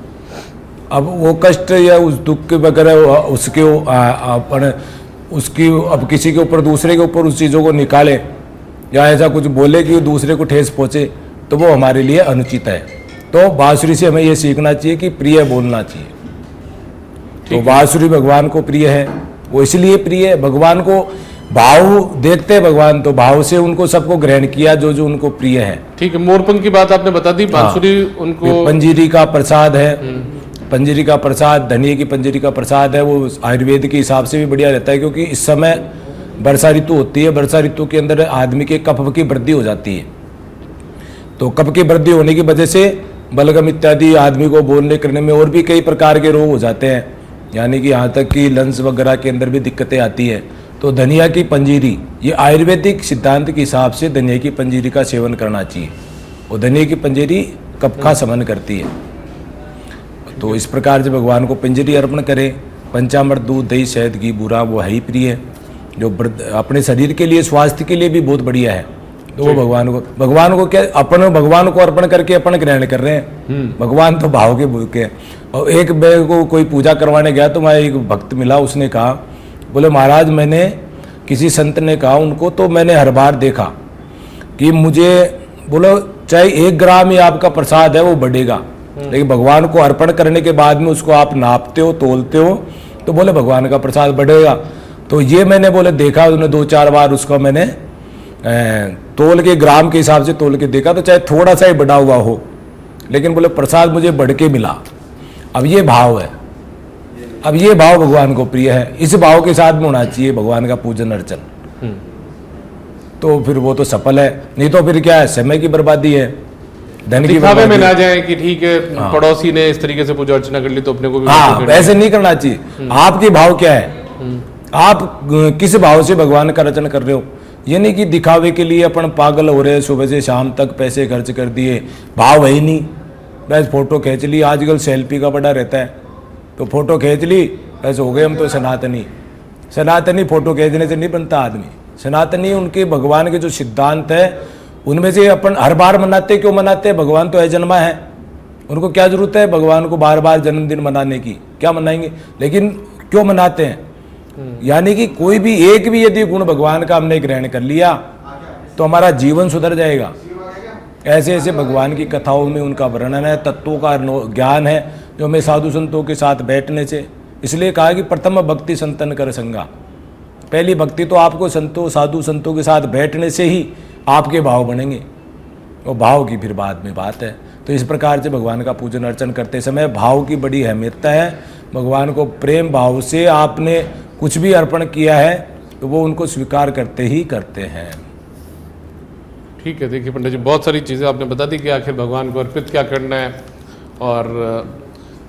अब वो कष्ट या उस दुख के वगैरह उसके अपन उसकी अब किसी के ऊपर, दूसरे के ऊपर उस चीज़ों को निकाले या ऐसा कुछ बोले कि दूसरे को ठेस पहुँचे, तो वो हमारे लिए अनुचित है। तो बांसुरी से हमें ये सीखना चाहिए कि प्रिय बोलना चाहिए। तो बांसुरी भगवान को प्रिय है, वो इसलिए प्रिय है, भगवान को भाव देखते हैं भगवान, तो भाव से उनको सबको ग्रहण किया जो जो उनको प्रिय है। ठीक है, मोरपंख की बात आपने बता दी, बांसुरी उनको पंजीरी का प्रसाद है, पंजीरी का प्रसाद, धनिये की पंजीरी का प्रसाद है, वो आयुर्वेद के हिसाब से भी बढ़िया रहता है। क्योंकि इस समय वर्षा ऋतु होती है, वर्षा ऋतु के अंदर आदमी के कफ की वृद्धि हो जाती है। तो कफ की वृद्धि होने की वजह से बलगम इत्यादि आदमी को बोलने करने में और भी कई प्रकार के रोग हो जाते हैं, यानी कि यहाँ तक कि लंग्स वगैरह के अंदर भी दिक्कतें आती है। तो धनिया की पंजीरी, ये आयुर्वेदिक सिद्धांत के हिसाब से धनिया की पंजीरी का सेवन करना चाहिए, और धनिया की पंजीरी कफ का शमन करती है। तो इस प्रकार से भगवान को पंजीरी अर्पण करें। पंचामृत, दूध, दही, शहद, घी, बूरा वो है ही प्रिय, जो अपने शरीर के लिए, स्वास्थ्य के लिए भी बहुत बढ़िया है। तो वो भगवान को क्या, अपन भगवान को अर्पण करके अपन ग्रहण कर रहे हैं। भगवान तो भाव के भूखे हैं। और एक मैं को कोई पूजा करवाने गया तो मैं एक भक्त मिला, उसने कहा, बोले महाराज मैंने, किसी संत ने कहा उनको, तो मैंने हर बार देखा कि मुझे, बोलो चाहे 1 ग्राम ही आपका प्रसाद है वो बढ़ेगा, लेकिन भगवान को अर्पण करने के बाद में उसको आप नापते हो, तोलते हो, तो बोले भगवान का प्रसाद बढ़ेगा। तो ये मैंने बोले देखा, उन्होंने 2-4 बार उसको मैंने तोल के, ग्राम के हिसाब से तोल के देखा, तो चाहे थोड़ा सा ही बढ़ा हुआ हो, लेकिन बोले प्रसाद मुझे बढ़ के मिला। अब ये भाव है, अब ये भाव भगवान को प्रिय है, इस भाव के साथ में होना चाहिए भगवान का पूजन अर्चन। तो फिर वो तो सफल है, नहीं तो फिर क्या है, समय की बर्बादी है, धन की दिखावे में ना जाए कि ठीक है पड़ोसी ने इस तरीके से पूजा अर्चना कर ली तो अपने को भी, हाँ ऐसे नहीं करना चाहिए। आपके भाव क्या है, आप किस भाव से भगवान का रचना कर रहे हो। ये नहीं कि दिखावे के लिए अपन पागल हो रहे हैं, सुबह से शाम तक पैसे खर्च कर दिए, भाव है ही नहीं, बस फोटो खींच ली। आजकल सेल्फी का बड़ा रहता है, तो फोटो खींच ली, बस हो गए हम तो सनातनी। सनातनी फोटो खींचने से नहीं बनता आदमी। सनातनी उनके भगवान के जो सिद्धांत है उनमें से अपन हर बार मनाते, क्यों मनाते हैं, भगवान तो अजन्मा है, उनको क्या जरूरत है भगवान को बार बार जन्मदिन मनाने की, क्या मनाएंगे, लेकिन क्यों मनाते हैं। यानी कि कोई भी एक भी यदि गुण भगवान का हमने ग्रहण कर लिया तो हमारा जीवन सुधर जाएगा। ऐसे ऐसे भगवान की कथाओं में उनका वर्णन है, तत्वों का ज्ञान है जो हमें साधु संतों के साथ बैठने से, इसलिए कहा कि प्रथम भक्ति संतन कर संगा। पहली भक्ति तो आपको संतों, साधु संतों के साथ बैठने से ही आपके भाव बनेंगे, और भाव की फिर बाद में बात है। तो इस प्रकार से भगवान का पूजन अर्चन करते समय भाव की बड़ी अहमियतता है। भगवान को प्रेम भाव से आपने कुछ भी अर्पण किया है तो वो उनको स्वीकार करते ही करते हैं। ठीक है, देखिए पंडित जी बहुत सारी चीज़ें आपने बता दी कि आखिर भगवान को अर्पित क्या करना है। और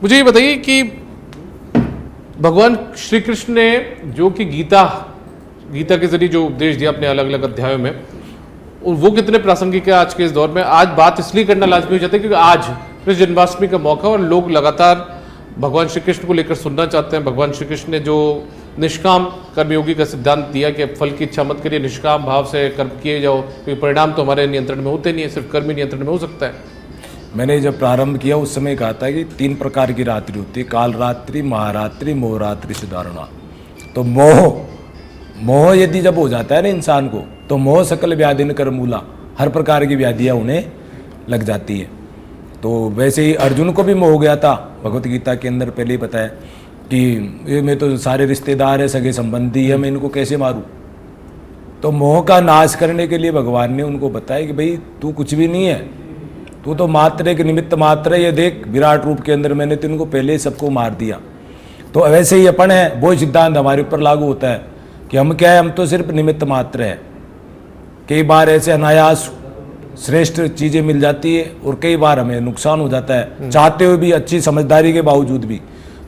मुझे ये बताइए कि भगवान श्री कृष्ण ने जो कि गीता के जरिए जो उपदेश दिया अपने अलग अलग अध्यायों में, और वो कितने प्रासंगिक है आज के इस दौर में। आज बात इसलिए करना लाजमी हो जाता है क्योंकि आज कृष्ण जन्माष्टमी का मौका और लोग लगातार भगवान श्री कृष्ण को लेकर सुनना चाहते हैं। भगवान श्री कृष्ण ने जो निष्काम कर्मयोगी का सिद्धांत दिया कि फल की इच्छा मत करिए, निष्काम भाव से कर्म किए जाओ, क्योंकि परिणाम तो हमारे नियंत्रण में होते नहीं है, सिर्फ कर्म ही नियंत्रण में हो सकता है। मैंने जब प्रारंभ किया उस समय कहा था कि 3 प्रकार की रात्रि होती है, काल रात्रि, महारात्रि, मोहरात्रि, सुधारणा। तो मोह यदि जब हो जाता है ना इंसान को, तो मोह सकल व्याधि न कर मूला, हर प्रकार की व्याधियाँ उन्हें लग जाती है। तो वैसे ही अर्जुन को भी मोह हो गया था, भगवत गीता के अंदर पहले ही बताया कि ये में तो सारे रिश्तेदार है, सगे संबंधी है, मैं इनको कैसे मारूं। तो मोह का नाश करने के लिए भगवान ने उनको बताया कि भाई तू कुछ भी नहीं है, तू तो मात्र एक निमित्त मात्र है, ये देख विराट रूप के अंदर मैंने तुमको पहले ही सबको मार दिया। तो वैसे ही अपन है, वो सिद्धांत हमारे ऊपर लागू होता है कि हम क्या है, हम तो सिर्फ निमित्त मात्र है। कई बार ऐसे अनायास श्रेष्ठ चीज़ें मिल जाती है और कई बार हमें नुकसान हो जाता है, चाहते हुए भी, अच्छी समझदारी के बावजूद भी।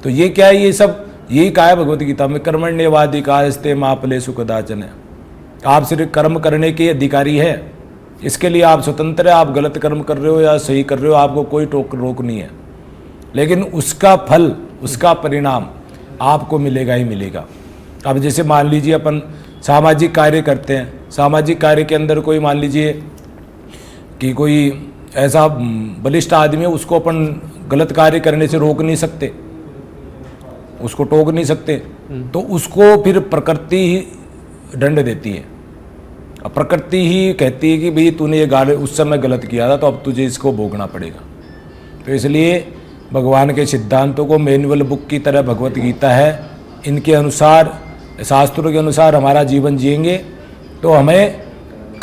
तो ये क्या है, ये सब यही कहा है भगवत गीता में, कर्मण्येवाधिकारस्ते मा फलेषु कदाचन है। आप सिर्फ कर्म करने के अधिकारी है, इसके लिए आप स्वतंत्र है, आप गलत कर्म कर रहे हो या सही कर रहे हो, आपको कोई रोक नहीं है। लेकिन उसका फल, उसका परिणाम आपको मिलेगा ही मिलेगा। अब जैसे मान लीजिए अपन सामाजिक कार्य करते हैं, सामाजिक कार्य के अंदर कोई मान लीजिए कि कोई ऐसा बलिष्ठ आदमी है, उसको अपन गलत कार्य करने से रोक नहीं सकते, उसको टोक नहीं सकते, तो उसको फिर प्रकृति ही दंड देती है। अब प्रकृति ही कहती है कि भाई तूने ये कार्य उस समय गलत किया था, तो अब तुझे इसको भोगना पड़ेगा। तो इसलिए भगवान के सिद्धांतों को मैनुअल बुक की तरह भगवत गीता है, इनके अनुसार, शास्त्रों के अनुसार हमारा जीवन जिएंगे तो हमें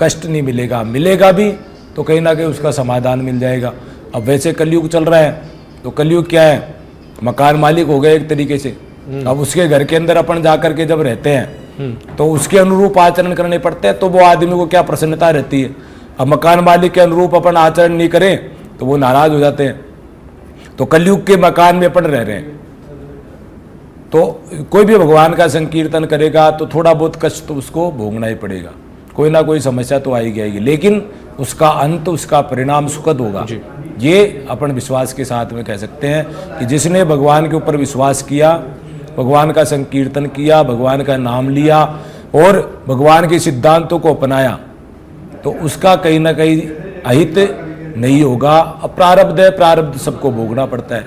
कष्ट नहीं मिलेगा, मिलेगा भी तो कहीं ना कहीं उसका समाधान मिल जाएगा। अब वैसे कलयुग चल रहा है, तो कलयुग क्या है, मकान मालिक हो गए एक तरीके से। अब उसके घर के अंदर अपन जा करके जब रहते हैं तो उसके अनुरूप आचरण करने पड़ते हैं, तो वो आदमी को क्या प्रसन्नता रहती है। अब मकान मालिक के अनुरूप अपन आचरण नहीं करें तो वो नाराज हो जाते हैं। तो कलयुग के मकान में अपन रह रहे हैं, तो कोई भी भगवान का संकीर्तन करेगा तो थोड़ा बहुत कष्ट तो उसको भोगना ही पड़ेगा, कोई ना कोई समस्या तो आएगी आएगी, लेकिन उसका अंत, उसका परिणाम सुखद होगा। ये अपन विश्वास के साथ में कह सकते हैं कि जिसने भगवान के ऊपर विश्वास किया, भगवान का संकीर्तन किया, भगवान का नाम लिया और भगवान के सिद्धांतों को अपनाया, तो उसका कहीं ना कहीं अहित नहीं होगा। अब प्रारब्ध है, प्रारब्ध सबको भोगना पड़ता है,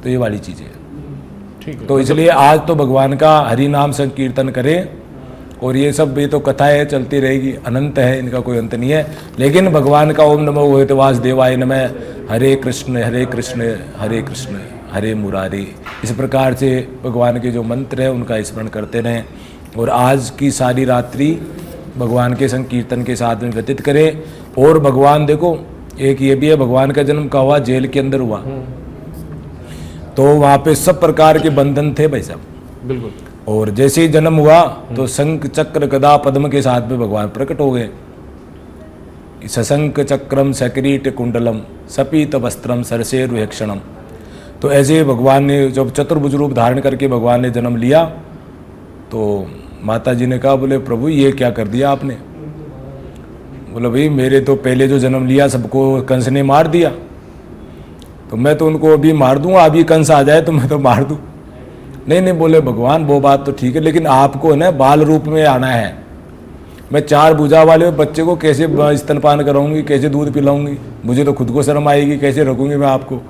तो ये वाली चीज़ें है। तो इसलिए आज तो भगवान का हरि नाम संकीर्तन करें, और ये सब भी तो कथाएं चलती रहेगी, अनंत है, इनका कोई अंत नहीं है। लेकिन भगवान का ओम नमो भगवते वासुदेवाय नमः, हरे कृष्ण हरे कृष्ण हरे मुरारी, इस प्रकार से भगवान के जो मंत्र है उनका स्मरण करते रहें और आज की सारी रात्रि भगवान के संकीर्तन के साथ में व्यतीत करें। और भगवान देखो, एक ये भी है, भगवान का जन्म कहा हुआ जेल के अंदर हुआ, तो वहाँ पे सब प्रकार के बंधन थे भाई साहब, बिल्कुल। और जैसे ही जन्म हुआ तो शंख चक्र गदा पद्म के साथ में भगवान प्रकट हो गए। सशंक चक्रम सकिरीट कुंडलम सपीत वस्त्रम सरसेरुहक्षणम। तो ऐसे भगवान ने जब चतुर्भुज रूप धारण करके भगवान ने जन्म लिया, तो माता जी ने कहा, बोले प्रभु ये क्या कर दिया आपने। बोले भाई मेरे तो पहले जो जन्म लिया सबको कंस ने मार दिया, तो मैं तो उनको अभी मार दूंगा, अभी कंस आ जाए तो मैं तो मार दूं। नहीं, बोले भगवान वो बात तो ठीक है, लेकिन आपको ना बाल रूप में आना है। मैं 4 भुजा वाले बच्चे को कैसे स्तनपान कराऊंगी, कैसे दूध पिलाऊंगी, मुझे तो खुद को शर्म आएगी, कैसे रखूंगी मैं आपको।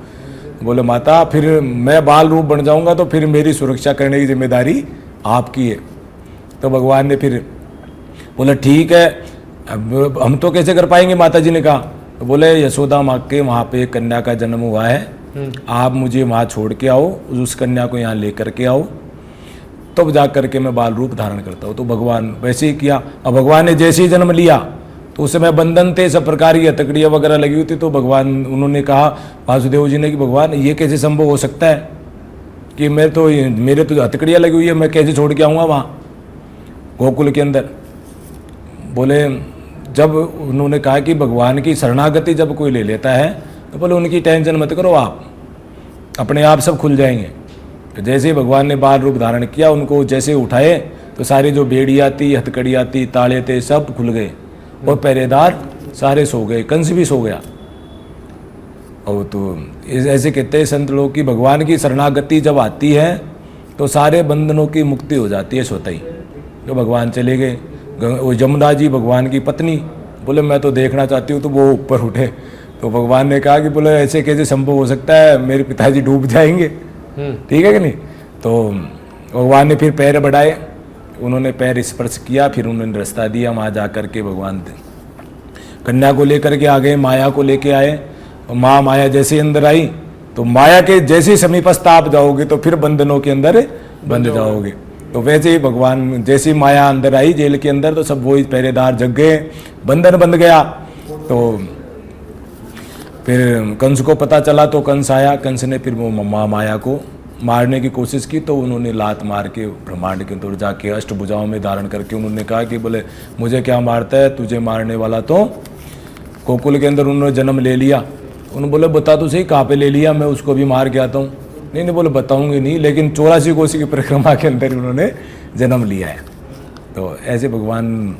बोले माता फिर मैं बाल रूप बन जाऊंगा तो फिर मेरी सुरक्षा करने की जिम्मेदारी आपकी है। तो भगवान ने फिर बोले ठीक है, अब हम तो कैसे कर पाएंगे, माता जी ने कहा। तो बोले यशोदा माँ के वहाँ पे एक कन्या का जन्म हुआ है, आप मुझे वहाँ छोड़ के आओ, उस कन्या को यहाँ लेकर के आओ, तब तो जा करके मैं बाल रूप धारण करता हूँ। तो भगवान वैसे ही किया। अब भगवान ने जैसे ही जन्म लिया तो उस समय बंधन थे, सब प्रकार की हथकड़ियाँ वगैरह लगी हुई थी। तो भगवान, उन्होंने कहा वासुदेव जी ने कि भगवान ये कैसे संभव हो सकता है कि मेरे तो हथकड़ियाँ लगी हुई है, मैं कैसे छोड़ के आऊँगा वहाँ गोकुल के अंदर। बोले जब उन्होंने कहा कि भगवान की शरणागति जब कोई ले लेता है तो बोले उनकी टेंशन मत करो, आप अपने आप सब खुल जाएंगे। तो जैसे ही भगवान ने बाल रूप धारण किया, उनको जैसे उठाए तो सारी जो बेड़ियाँ थी, हथकड़ियाँ थी, ताले थे, सब खुल गए और पहरेदार सारे सो गए, कंस भी सो गया। और तो ऐसे कहते हैं संत लोग कि भगवान की शरणागति जब आती है तो सारे बंधनों की मुक्ति हो जाती है स्वतः ही। तो भगवान चले गए, वो यमुना जी भगवान की पत्नी बोले मैं तो देखना चाहती हूँ, तो वो ऊपर उठे। तो भगवान ने कहा कि बोले ऐसे कैसे संभव हो सकता है, मेरे पिताजी डूब जाएंगे, ठीक है कि नहीं। तो भगवान ने फिर पैर बढ़ाए, उन्होंने पैर स्पर्श किया, फिर उन्होंने रास्ता दिया। वहाँ जा कर के भगवान कन्या को लेकर के आ गए, माया को लेके आए। और माँ माया जैसे अंदर आई तो माया के जैसे समीपस्थ आप जाओगे तो फिर बंधनों के अंदर बंध जाओगे। तो वैसे ही भगवान जैसी माया अंदर आई जेल के अंदर तो सब वही पहरेदार जग गए, बंधन बंध गया। तो फिर कंस को पता चला तो कंस आया, कंस ने फिर वो माया को मारने की कोशिश की। तो उन्होंने लात मार के ब्रह्मांड के अंदर जाके अष्टभुजाओं में धारण करके उन्होंने कहा कि बोले मुझे क्या मारता है, तुझे मारने वाला तो गोकुल के अंदर उन्होंने जन्म ले लिया। उन्होंने बोले बता तो सही कहाँ पे ले लिया, मैं उसको भी मार के आता हूँ। नहीं बोले बताऊंगी नहीं, लेकिन 84 कोसी की परिक्रमा के अंदर उन्होंने जन्म लिया है। तो ऐसे भगवान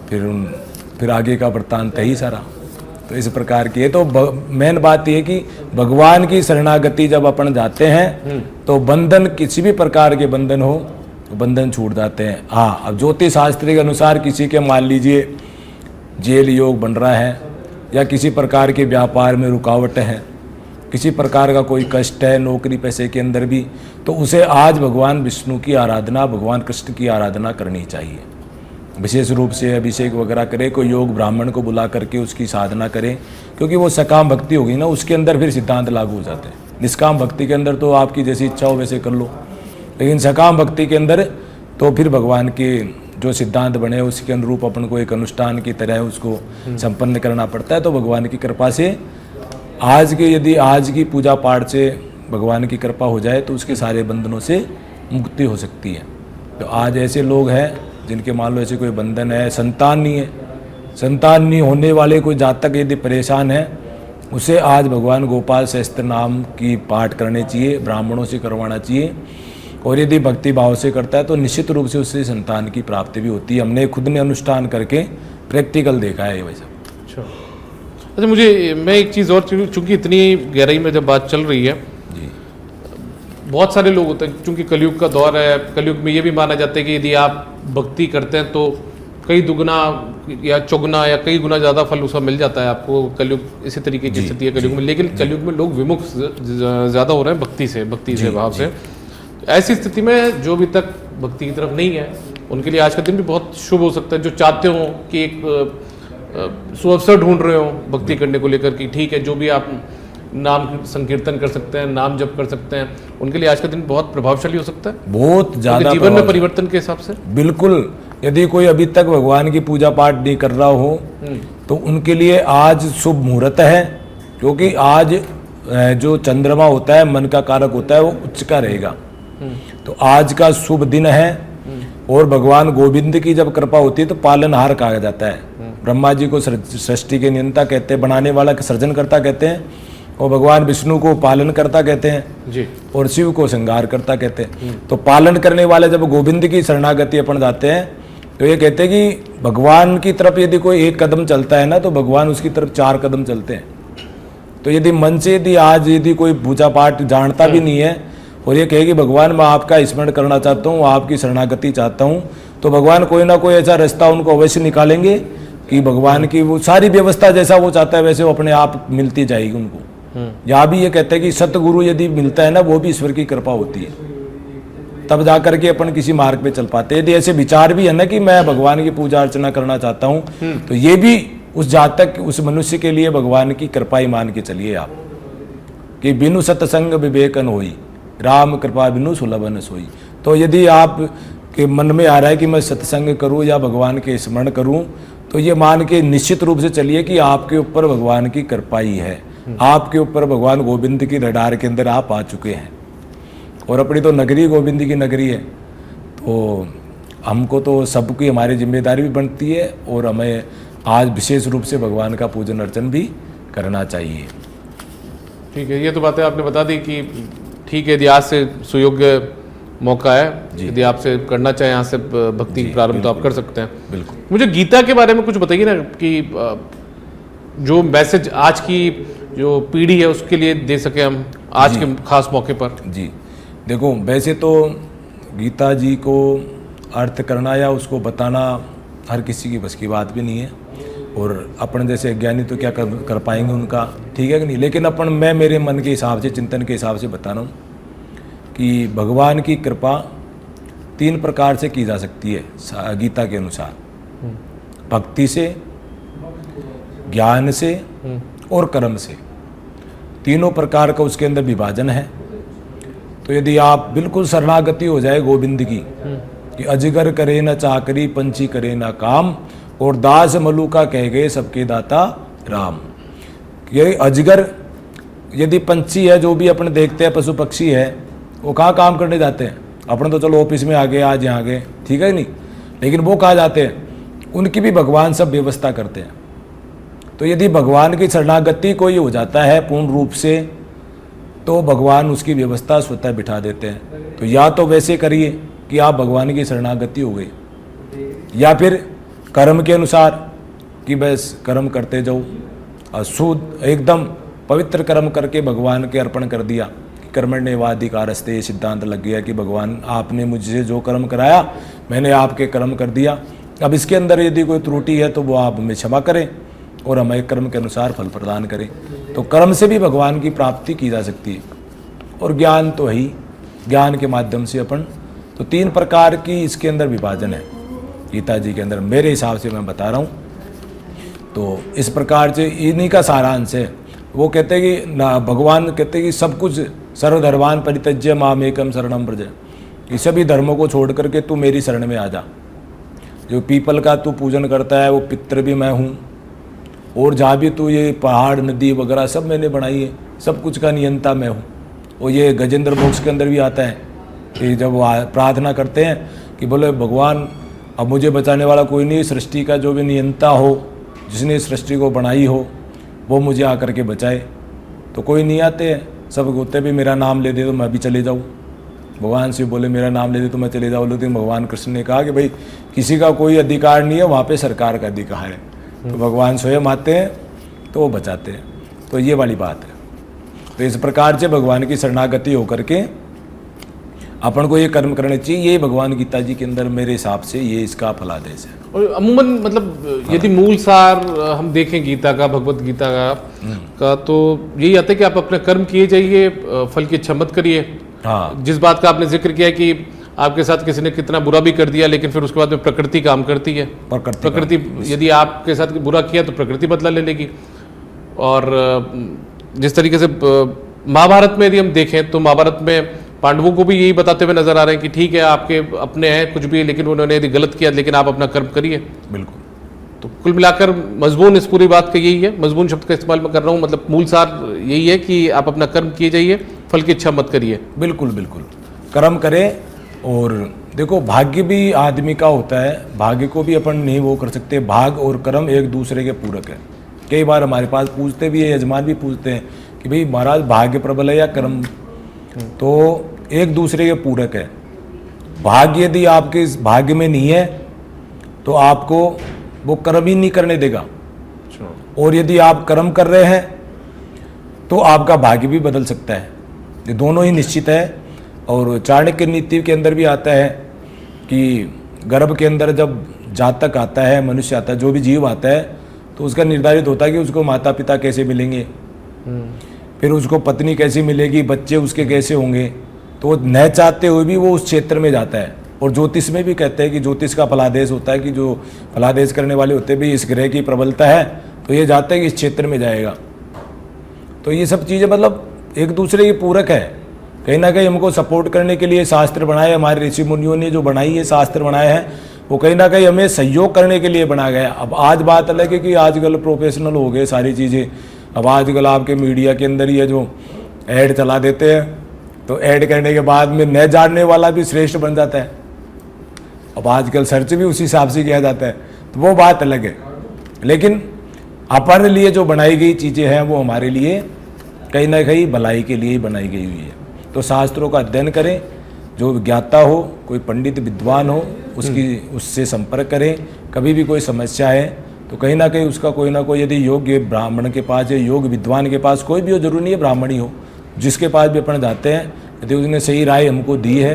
फिर आगे का वृत्तांत है ही सारा। तो इस प्रकार की है। तो मेन बात यह कि भगवान की शरणागति जब अपन जाते हैं तो बंधन किसी भी प्रकार के बंधन हो तो बंधन छूट जाते हैं। हाँ, अब ज्योतिष शास्त्र के अनुसार किसी के मान लीजिए जेल योग बन रहा है या किसी प्रकार के व्यापार में रुकावट है, किसी प्रकार का कोई कष्ट है नौकरी पैसे के अंदर भी, तो उसे आज भगवान विष्णु की आराधना, भगवान कृष्ण की आराधना करनी चाहिए। विशेष रूप से अभिषेक वगैरह करे, कोई योग ब्राह्मण को बुला करके उसकी साधना करे, क्योंकि वो सकाम भक्ति होगी ना, उसके अंदर फिर सिद्धांत लागू हो जाते हैं। निष्काम भक्ति के अंदर तो आपकी जैसी इच्छा हो वैसे कर लो, लेकिन सकाम भक्ति के अंदर तो फिर भगवान के जो सिद्धांत बने उसके अनुरूप अपन को एक अनुष्ठान की तरह उसको संपन्न करना पड़ता है। तो भगवान की कृपा से यदि आज की पूजा पाठ से भगवान की कृपा हो जाए तो उसके सारे बंधनों से मुक्ति हो सकती है। तो आज ऐसे लोग हैं जिनके मान लो ऐसे कोई बंधन है, संतान नहीं है, संतान नहीं होने वाले कोई जातक यदि परेशान है, उसे आज भगवान गोपाल सहस्त्र नाम की पाठ करने चाहिए, ब्राह्मणों से करवाना चाहिए। और यदि भक्ति भाव से करता है तो निश्चित रूप से उससे संतान की प्राप्ति भी होती है। हमने खुद ने अनुष्ठान करके प्रैक्टिकल देखा है ये वैसा। अच्छा, मैं एक चीज़ और, चूंकि इतनी गहराई में जब बात चल रही है जी, बहुत सारे लोग होते हैं, चूंकि कलयुग का दौर है, कलयुग में ये भी माना जाता है कि यदि आप भक्ति करते हैं तो कई दुगना या चौगुना या कई गुना ज़्यादा फल उसका मिल जाता है आपको। कलयुग इसी तरीके की स्थिति है कलयुग में, लेकिन कलयुग में लोग विमुख ज़्यादा हो रहे हैं भक्ति से भाव से। ऐसी स्थिति में जो अभी तक भक्ति की तरफ नहीं है उनके लिए आज का दिन भी बहुत शुभ हो सकता है। जो चाहते हो कि एक सुअवसर ढूंढ रहे हो भक्ति करने को लेकर कि ठीक है, जो भी आप नाम संकीर्तन कर सकते हैं, नाम जप कर सकते हैं, उनके लिए आज का दिन बहुत प्रभावशाली हो सकता है, बहुत ज्यादा जीवन में परिवर्तन के हिसाब से। बिल्कुल, यदि कोई अभी तक भगवान की पूजा पाठ नहीं कर रहा हो तो उनके लिए आज शुभ मुहूर्त है, क्योंकि आज जो चंद्रमा होता है मन का कारक होता है वो उच्च का रहेगा। तो आज का शुभ दिन है। और भगवान गोविंद की जब कृपा होती है तो पालनहार कहा जाता है। ब्रह्मा जी को सृष्टि के नियंता कहते हैं, बनाने वाला सृजन करता कहते हैं, और भगवान विष्णु को पालन करता कहते हैं जी, और शिव को श्रृंगार करता कहते हैं। तो पालन करने वाले जब गोविंद की शरणागति अपन जाते हैं तो ये कहते हैं कि भगवान की तरफ यदि कोई एक कदम चलता है ना तो भगवान उसकी तरफ 4 कदम चलते हैं। तो यदि मन से यदि कोई पूजा पाठ जानता भी नहीं है और ये कहे कि भगवान मैं आपका स्मरण करना चाहता हूँ, आपकी शरणागति चाहता हूँ, तो भगवान कोई ना कोई ऐसा रास्ता उनको अवश्य निकालेंगे कि भगवान की वो सारी व्यवस्था जैसा वो चाहता है वैसे वो अपने आप मिलती जाएगी उनको। यहाँ भी ये कहते हैं कि सतगुरु यदि मिलता है ना वो भी ईश्वर की कृपा होती है, तब जाकर के अपन किसी मार्ग पे चल पाते हैं। यदि ऐसे विचार भी है ना कि मैं भगवान की पूजा अर्चना करना चाहता हूँ, तो ये भी उस जातक उस मनुष्य के लिए भगवान की कृपा ही मान के चलिए आप, कि बिनु सत्संग विवेकन होई, राम कृपा बिनु सुलभन सोई। तो यदि आप के मन में आ रहा है कि मैं सत्संग करूं या भगवान के स्मरण करूं, तो ये मान के निश्चित रूप से चलिए कि आपके ऊपर भगवान की कृपा ही है, आपके ऊपर भगवान गोविंद की रडार के अंदर आप आ चुके हैं। और अपनी तो नगरी गोविंद की नगरी है, तो हमको तो सबकी हमारी जिम्मेदारी भी बनती है और हमें आज विशेष रूप से भगवान का पूजन अर्चन भी करना चाहिए। ठीक है, ये तो बातें आपने बता दी कि ठीक है, यदि आज से सुयोग्य मौका है, यदि आपसे करना चाहें यहाँ से भक्ति प्रारंभ तो आप कर सकते हैं। बिल्कुल। मुझे गीता के बारे में कुछ बताइए ना कि जो मैसेज आज की जो पीढ़ी है उसके लिए दे सके हम आज के खास मौके पर। जी देखो, वैसे तो गीता जी को अर्थ करना या उसको बताना हर किसी की बस की बात भी नहीं है, और अपन जैसे ज्ञानी तो क्या कर पाएंगे उनका, ठीक है कि नहीं। लेकिन मैं मेरे मन के हिसाब से, चिंतन के हिसाब से बता रहा हूँ कि भगवान की कृपा 3 प्रकार से की जा सकती है गीता के अनुसार, भक्ति से, ज्ञान से और कर्म से। तीनों प्रकार का उसके अंदर विभाजन है। तो यदि आप बिल्कुल शरणागति हो जाए गोविंद की, कि अजगर करे न चाकरी, पंछी करे न काम, और दास मलुका कह गए सबके दाता राम। ये अजगर यदि पंछी है, जो भी अपने देखते हैं पशु पक्षी है, वो कहाँ काम करने जाते हैं? अपने तो चलो ऑफिस में आ गए, आज यहाँ गए, ठीक है नहीं, लेकिन वो कहाँ जाते हैं? उनकी भी भगवान सब व्यवस्था करते हैं। तो यदि भगवान की शरणागति कोई हो जाता है पूर्ण रूप से, तो भगवान उसकी व्यवस्था स्वतः बिठा देते हैं। तो या तो वैसे करिए कि आप भगवान की शरणागति हो गई, या फिर कर्म के अनुसार कि बस कर्म करते जाओ, और शुद्ध एकदम पवित्र कर्म करके भगवान के अर्पण कर दिया। कर्मण्येवाधिकारस्ते, ये सिद्धांत लग गया कि भगवान आपने मुझसे जो कर्म कराया मैंने आपके कर्म कर दिया। अब इसके अंदर यदि कोई त्रुटि है तो वो आप हमें क्षमा करें और हमें कर्म के अनुसार फल प्रदान करें। तो कर्म से भी भगवान की प्राप्ति की जा सकती है, और ज्ञान तो है ही, ज्ञान के माध्यम से अपन। तो 3 प्रकार की इसके अंदर विभाजन है गीता जी के अंदर, मेरे हिसाब से मैं बता रहा हूँ। तो इस प्रकार से इन्हीं का सारांश है। वो कहते हैं कि ना, भगवान कहते हैं कि सब कुछ सर्वधर्मान परित्यज्य माम एकम शरणम व्रज, ये सभी धर्मों को छोड़ करके तू मेरी शरण में आ जा। जो पीपल का तू पूजन करता है वो पितृ भी मैं हूँ, और जहाँ भी तू ये पहाड़ नदी वगैरह सब मैंने बनाई है, सब कुछ का नियंता मैं हूँ। और ये गजेंद्र मोक्ष के अंदर भी आता है कि जब वो प्रार्थना करते हैं कि बोले भगवान अब मुझे बचाने वाला कोई नहीं, सृष्टि का जो भी नियंता हो, जिसने सृष्टि को बनाई हो, वो मुझे आकर के बचाए। तो कोई नहीं आते हैं, सब होते भी मेरा नाम ले दे तो मैं भी चले जाऊँ। भगवान शिव बोले मेरा नाम ले दे तो मैं चले जाऊँ, लेकिन भगवान कृष्ण ने कहा कि भाई किसी का कोई अधिकार नहीं है, वहाँ पे सरकार का अधिकार है। तो भगवान स्वयं आते हैं तो वो बचाते हैं। तो ये वाली बात है। तो इस प्रकार से भगवान की शरणागति होकर के अपन को ये कर्म करने चाहिए। ये भगवान गीता जी के अंदर मेरे हिसाब से ये इसका फलादेश है। और अमूमन मतलब यदि मूल सार हम देखें गीता का, भगवत गीता का तो यही आता है कि आप अपने कर्म किए जाइए, फल की इच्छा मत करिए। हाँ, जिस बात का आपने जिक्र किया कि आपके साथ किसी ने कितना बुरा भी कर दिया, लेकिन फिर उसके बाद में प्रकृति काम करती है। प्रकृति यदि आपके साथ बुरा किया तो प्रकृति बदला ले लेगी। और जिस तरीके से महाभारत में यदि हम देखें तो महाभारत में पांडवों को भी यही बताते हुए नजर आ रहे हैं कि ठीक है आपके अपने हैं कुछ भी, लेकिन उन्होंने यदि गलत किया, लेकिन आप अपना कर्म करिए। बिल्कुल। तो कुल मिलाकर मजमून इस पूरी बात का यही है, मजमून शब्द का इस्तेमाल मैं कर रहा हूँ, मतलब मूल सार यही है कि आप अपना कर्म किए जाइए, फल की इच्छा मत करिए। बिल्कुल बिल्कुल, कर्म करें। और देखो भाग्य भी आदमी का होता है, भाग्य को भी अपन नहीं वो कर सकते। भाग और कर्म एक दूसरे के पूरक है। कई बार हमारे पास पूछते भी है, यजमान भी पूछते हैं कि भाई महाराज भाग्य प्रबल है या कर्म, तो एक दूसरे के पूरक है। भाग्य यदि आपके इस भाग्य में नहीं है तो आपको वो कर्म ही नहीं करने देगा, और यदि आप कर्म कर रहे हैं तो आपका भाग्य भी बदल सकता है। ये दोनों ही निश्चित है। और चाणक्य नीति के अंदर भी आता है कि गर्भ के अंदर जब जातक आता है, मनुष्य आता है, जो भी जीव आता है, तो उसका निर्धारित होता है कि उसको माता पिता कैसे मिलेंगे, फिर उसको पत्नी कैसी मिलेगी, बच्चे उसके कैसे होंगे। तो न चाहते हुए भी वो उस क्षेत्र में जाता है। और ज्योतिष में भी कहते हैं कि ज्योतिष का फलादेश होता है कि जो फलादेश करने वाले होते हैं भी इस ग्रह की प्रबलता है तो ये जाते हैं कि इस क्षेत्र में जाएगा। तो ये सब चीज़ें मतलब एक दूसरे की पूरक है। कहीं ना कहीं हमको सपोर्ट करने के लिए शास्त्र बनाए, हमारे ऋषि मुनियों ने जो बनाई है शास्त्र बनाए हैं, वो कहीं ना कहीं हमें सहयोग करने के लिए बना गया। अब आज बात अलग है कि आजकल प्रोफेशनल हो गए सारी चीज़ें। अब आजकल आपके मीडिया के अंदर ये जो ऐड चला देते हैं, तो ऐड करने के बाद में न जानने वाला भी श्रेष्ठ बन जाता है। अब आजकल सर्च भी उसी हिसाब से किया जाता है, तो वो बात अलग है। लेकिन अपने लिए जो बनाई गई चीज़ें हैं वो हमारे लिए कहीं ना कहीं भलाई के लिए ही बनाई गई हुई है। तो शास्त्रों का अध्ययन करें, जो ज्ञाता हो, कोई पंडित विद्वान हो, उससे संपर्क करें। कभी भी कोई समस्या है तो कहीं ना कहीं उसका कोई ना कोई, यदि योग्य ब्राह्मण के पास या योग विद्वान के पास, कोई भी हो, जरूरी नहीं है ब्राह्मण ही हो, जिसके पास भी अपन जाते हैं, यदि उसने सही राय हमको दी है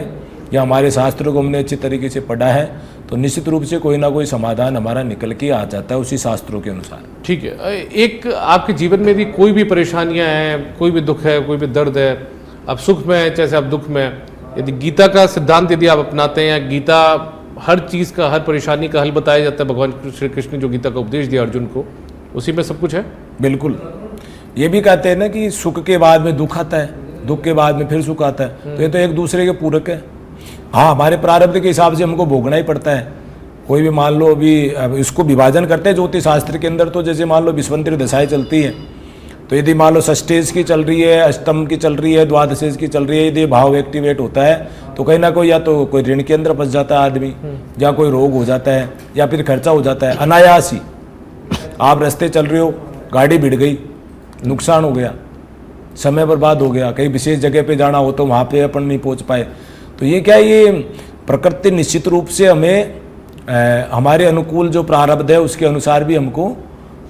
या हमारे शास्त्रों को हमने अच्छी तरीके से पढ़ा है तो निश्चित रूप से कोई ना कोई समाधान हमारा निकल के आ जाता है उसी शास्त्रों के अनुसार। ठीक है, एक आपके जीवन में भी कोई भी परेशानियां हैं, कोई भी दुख है, कोई भी दर्द है, आप सुख में हैं चाहे आप दुख में हैं, यदि गीता का सिद्धांत यदि आप अपनाते हैं, गीता हर चीज़ का, हर परेशानी का हल बताया जाता है, भगवान श्री कृष्ण ने जो गीता का उपदेश दिया अर्जुन को, उसी में सब कुछ है। बिल्कुल, ये भी कहते हैं ना कि सुख के बाद में दुख आता है, दुख के बाद में फिर सुख आता है, तो ये तो एक दूसरे के पूरक है। हाँ, हमारे प्रारब्ध के हिसाब से हमको भोगना ही पड़ता है। कोई भी मान लो अभी इसको विभाजन करते हैं ज्योतिष शास्त्र के अंदर, तो जैसे मान लो विश्वंतरी दशाएं चलती हैं, तो यदि मान लो षष्ठेश की चल रही है, अष्टम की चल रही है, द्वादशेश की चल रही है, यदि भाव एक्टिवेट होता है तो कहीं ना कोई, या तो कोई ऋण के अंदर फंस जाता है आदमी, या कोई रोग हो जाता है, या फिर खर्चा हो जाता है अनायास ही। आप रास्ते चल रहे हो, गाड़ी भिड़ गई, नुकसान हो गया, समय बर्बाद हो गया, कहीं विशेष जगह पे जाना हो तो वहाँ पे अपन नहीं पहुँच पाए, तो ये क्या, ये प्रकृति निश्चित रूप से हमें हमारे अनुकूल जो प्रारब्ध है उसके अनुसार भी हमको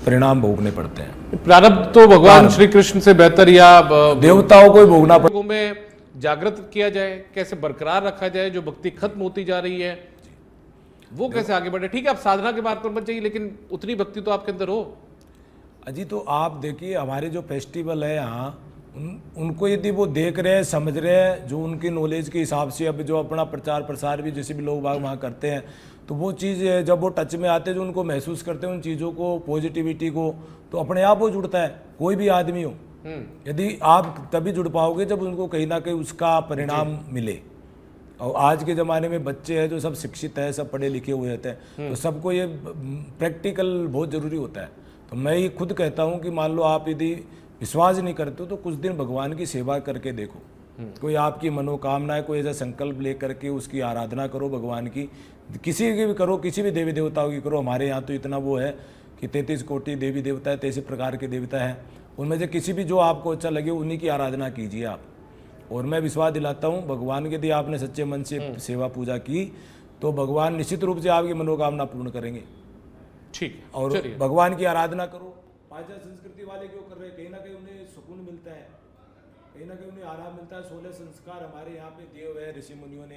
परिणाम भोगने पड़ते हैं। प्रारब्ध तो भगवान श्री कृष्ण से बेहतर या देवताओं को ही भोगना पड़ता लोगों में जागृत किया जाए, कैसे बरकरार रखा जाए, जो भक्ति खत्म होती जा रही है वो कैसे आगे बढ़े। ठीक है, आप साधना की बात करना चाहिए, लेकिन उतनी भक्ति तो आपके अंदर हो। अजी, तो आप देखिए हमारे जो फेस्टिवल है यहाँ, उनको यदि वो देख रहे हैं, समझ रहे हैं, जो उनकी नॉलेज के हिसाब से अब जो अपना प्रचार प्रसार भी जैसे भी लोग बाग वहाँ करते हैं, तो वो चीज़ जब वो टच में आते हैं, जो उनको महसूस करते हैं उन चीज़ों को, पॉजिटिविटी को, तो अपने आप वो जुड़ता है, कोई भी आदमी हो। यदि आप तभी जुड़ पाओगे जब उनको कहीं ना कहीं उसका परिणाम मिले। और आज के ज़माने में बच्चे हैं जो सब शिक्षित है, सब पढ़े लिखे हुए रहते हैं, तो सबको ये प्रैक्टिकल बहुत ज़रूरी होता है। तो मैं ये खुद कहता हूँ कि मान लो आप यदि विश्वास नहीं करते हो तो कुछ दिन भगवान की सेवा करके देखो, कोई आपकी मनोकामना है, कोई ऐसा संकल्प ले करके उसकी आराधना करो भगवान की, किसी की भी करो, किसी भी देवी देवताओं की करो। हमारे यहाँ तो इतना वो है कि 33 कोटि देवी देवता है, 33 प्रकार के देवता हैं, उनमें से किसी भी जो आपको अच्छा लगे उन्हीं की आराधना कीजिए आप। और मैं विश्वास दिलाता हूँ भगवान के, यदि आपने सच्चे मन से सेवा पूजा की तो भगवान निश्चित रूप से आपकी मनोकामना पूर्ण करेंगे। ठीक, और भगवान की आराधना करो। पाश्चात्य संस्कृति वाले क्यों कर रहे हैं, कहीं ना कहीं उन्हें सुकून मिलता है, कहीं ना कहीं उन्हें आराम मिलता है। 16 संस्कार हमारे यहाँ पे देव है, ऋषि मुनियों ने